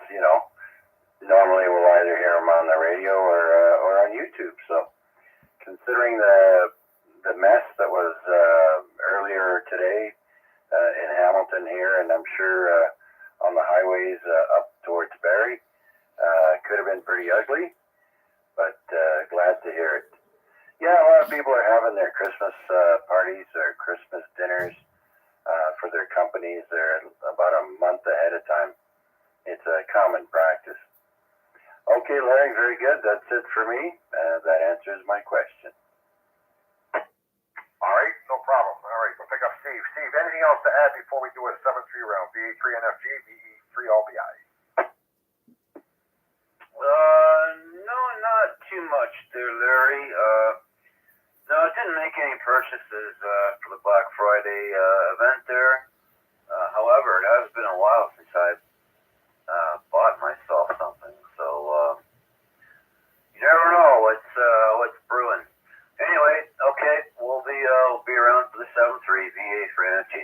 normally we'll either hear him on the radio or on YouTube. So considering the mess that was earlier today in Hamilton here, and I'm sure on the highways up towards Barrie, could have been pretty ugly, but glad to hear it. Yeah, a lot of people are having their Christmas parties or Christmas dinners for their companies. They're about a month ahead of time. It's a common practice. Okay, Larry, very good. That's it for me. That answers my question. All right, no problem. All right, we'll pick up Steve. Steve, anything else to add before we do a 7-3 round? VA3NFG, VE3LBI. No, not too much there, Larry. No, I didn't make any purchases for the Black Friday event there. However, it has been a while since I've bought myself something, so you never know what's brewing. Anyway, okay, we'll be around for the 7-3 VA for NFG.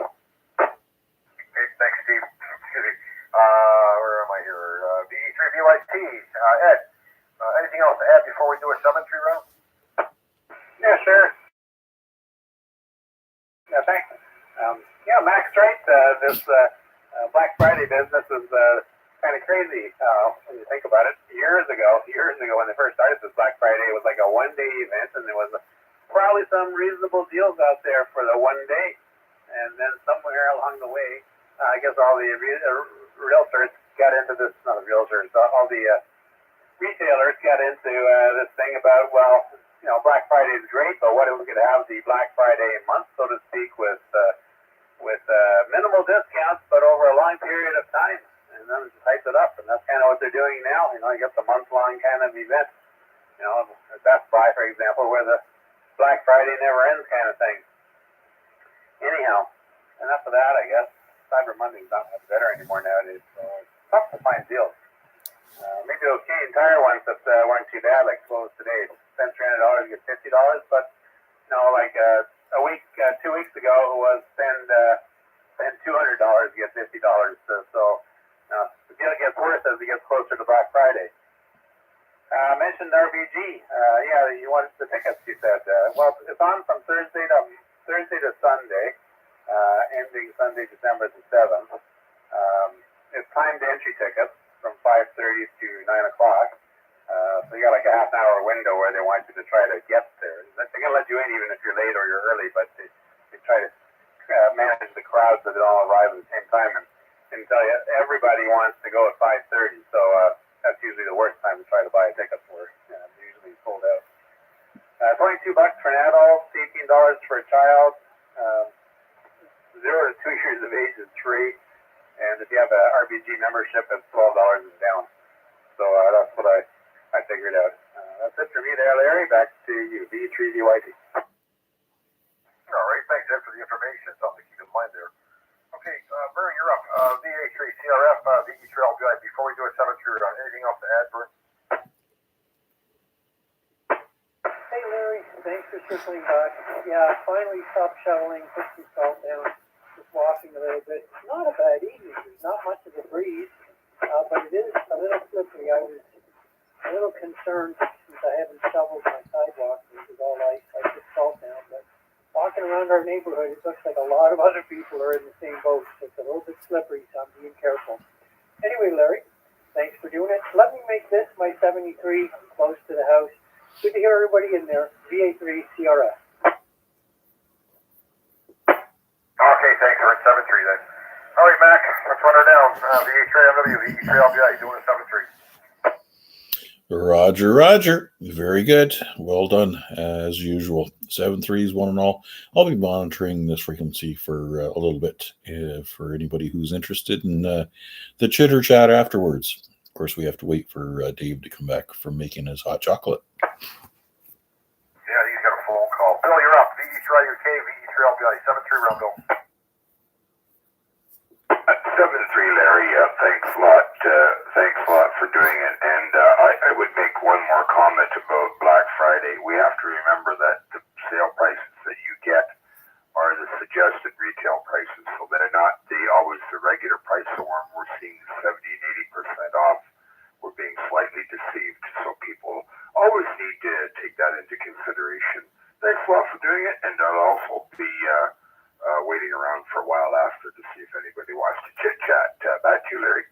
Okay, thanks, Steve. Excuse me. Where am I here? VE3VYT. Ed, anything else to add before we do a 7-3 round? Yeah, sure. Yeah, thanks. Max, right? This Black Friday business is kind of crazy when you think about it. Years ago, when they first started this Black Friday, it was like a one-day event, and there was probably some reasonable deals out there for the one day. And then somewhere along the way, I guess all the realtors got into this. Not the realtors, all the retailers got into this thing about, well, Black Friday is great, but what if we could have the Black Friday month, so to speak, with minimal discounts, but over a long period of time, and then just hype it up, and that's kind of what they're doing now. You get the month-long kind of event. At Best Buy, for example, where the Black Friday never ends kind of thing. Anyhow, enough of that, I guess. Cyber Monday's not much better anymore nowadays, so it's tough to find deals. Maybe those Canadian Tire ones that weren't too bad, like closed today. Spend $300, get $50, but like a week, 2 weeks ago, it was spend $200, get $50. So the deal gets worse as it gets closer to Black Friday. Mentioned RBG. Yeah, you wanted the tickets, you said. Well, it's on from Thursday to Sunday, ending Sunday, December the 7th. It's timed entry tickets from 5:30 to 9 o'clock. So you got like a half an hour window where they want you to try to get there. They're going to let you in even if you're late or you're early, but they try to manage the crowds so they all arrive at the same time. And I can tell you, everybody wants to go at 5:30, so that's usually the worst time to try to buy a ticket for. It's usually sold out. $22 for an adult, $18 for a child. 0 to 2 years of age is free, and if you have a RBG membership, it's $12 and down. So that's what I figured out. That's it for me there, Larry. Back to you, VA3IMW. All right, thanks, Ed, for the information. Something to keep in mind there. Okay, Vern, you're up. VA3 CRF, VE3LBI. Before we do a 7-3 round, anything else to add, Vern? Hey Larry, thanks for circling back. Yeah, finally stopped shoveling, put some salt down, just walking a little bit. It's not a bad evening, there's not much of a breeze, but it is a little slippery. I was a little concerned since I haven't shoveled my sidewalk, which is all ice. I put salt down, but walking around our neighborhood, it looks like a lot of other people are in the same boat, so it's a little bit slippery, so I'm being careful. Anyway, Larry, thanks for doing it. Let me make this my 73. I'm close to the house. Good to hear everybody in there. VA3 CRF. Okay, thanks, Vern. 7-3 then. All right, Mac, let's run her down. VA3IMW, VE3LBI, doing a 7-3. Roger, Roger. Very good. Well done, as usual. 7-3s, one and all. I'll be monitoring this frequency for a little bit for anybody who's interested in the chitter chat afterwards. Of course, we have to wait for Dave to come back from making his hot chocolate. Yeah, he's got a phone call. Bill, you're up. VE3UK, VE3LBI, 7-3 round, Bill. 7-3, Larry. Thanks a lot. Thanks a lot for doing it. And I would make one more comment about Black Friday. We have to remember that the sale prices that you get are the suggested retail prices, so they're not always the regular price. So when we're seeing 70 and 80% off, we're being slightly deceived. So people always need to take that into consideration. Thanks a lot for doing it, and I'll also be waiting around for a while after to see if anybody wants to chit chat. Back to you, Larry.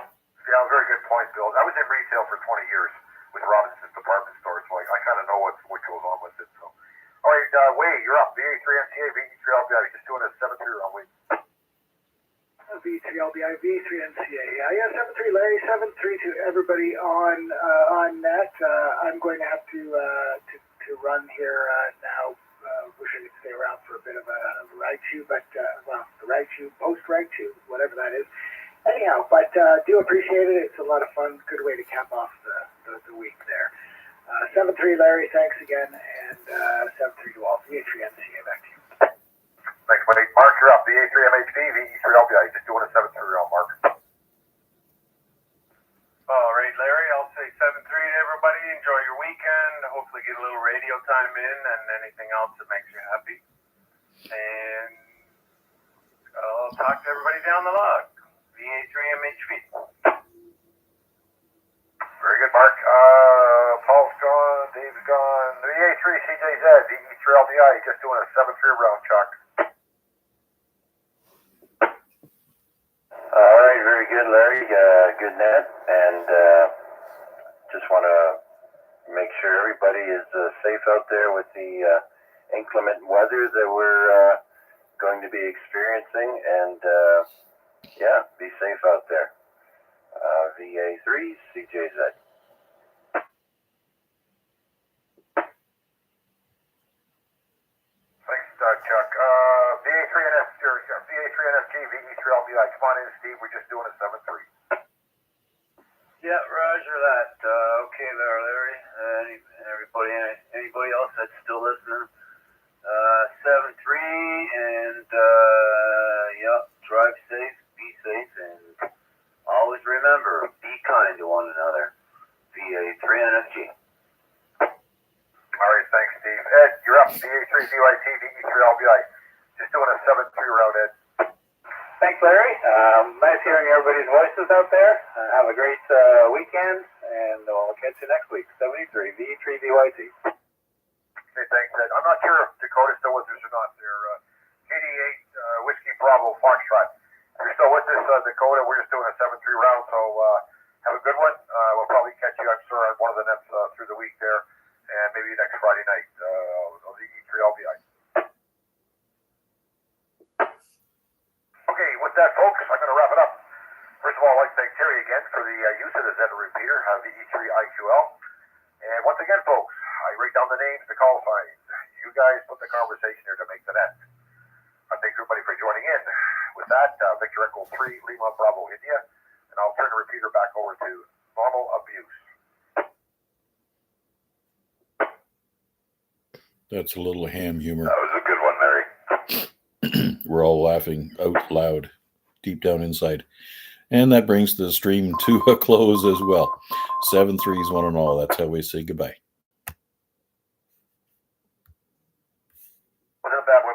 Yeah, very good point, Bill. I was in retail for 20 years with Robinson's department store, so I kind of know what goes on with it. So, all right, Wade, you're up. VA3MCA, VE3LBI. Just doing a 7-3 round, Wade. V3LBI, V3NCA. Yeah, 7-3, Larry. 7-3 to everybody on net. I'm going to have to run here now. Wish I could stay around for a bit of a Ragchew, but well, the Ragchew, post Ragchew, whatever that is. Anyhow, but do appreciate it. It's a lot of fun. Good way to cap off the week there. 7-3, Larry. Thanks again, and 7-3 to all. VA3NCA. Back to you. Thanks, Wade. Mark, you're up. VA3MHP, VE3LBI. Just doing a 7-3 round, Mark. All right, Larry, I'll say 7-3 to everybody. Enjoy your weekend. Hopefully get a little radio time in and anything else that makes you happy. And I'll talk to everybody down the log. VA3MHP. Very good, Mark. Paul's gone. Dave's gone. VA3 CJZ, VE3LBI. Just doing a 7-3 round, Chuck. All right, very good, Larry. Good net, and just want to make sure everybody is safe out there with the inclement weather that we're going to be experiencing, and yeah, be safe out there. VA3 CJZ. Thanks, Chuck. VA3NFG, VE3LBI. Come on in, Steve. We're just doing a 7-3. Yeah, roger that. Okay there, Larry. Anybody else that's still listening? 7-3, and yeah, drive safe, be safe, and always remember, be kind to one another. VA3NFG. All right, thanks, Steve. Ed, you're up. VA3BYT, VE3LBI. Just doing a 7-3 route, Ed. Thanks, Larry. Nice hearing everybody's voices out there. Have a great weekend, and we'll catch you next week. 73, VE3BYT. Okay, thanks, Ed. I'm not sure if Dakota's still with us or not. They're 88 Whiskey Bravo Foxtrot. If you're still with us, Dakota, we're just doing a 7-3 round, so have a good one. We'll probably catch you, I'm sure, on one of the nets through the week there, and maybe next Friday night on the E3LBI. Okay, with that, folks, I'm going to wrap it up. First of all, I'd like to thank Terry again for the use of the Z repeater, VE3IQL. And once again, folks, I write down the names, the call signs. You guys put the conversation here to make the net. I thank everybody for joining in. With that, Victor Echo 3, Lima Bravo India, and I'll turn the repeater back over to Normal Abuse. That's a little ham humor. That was a good one, Larry. We're all laughing out loud deep down inside. And that brings the stream to a close as well. 7-3s, one and all. That's how we say goodbye.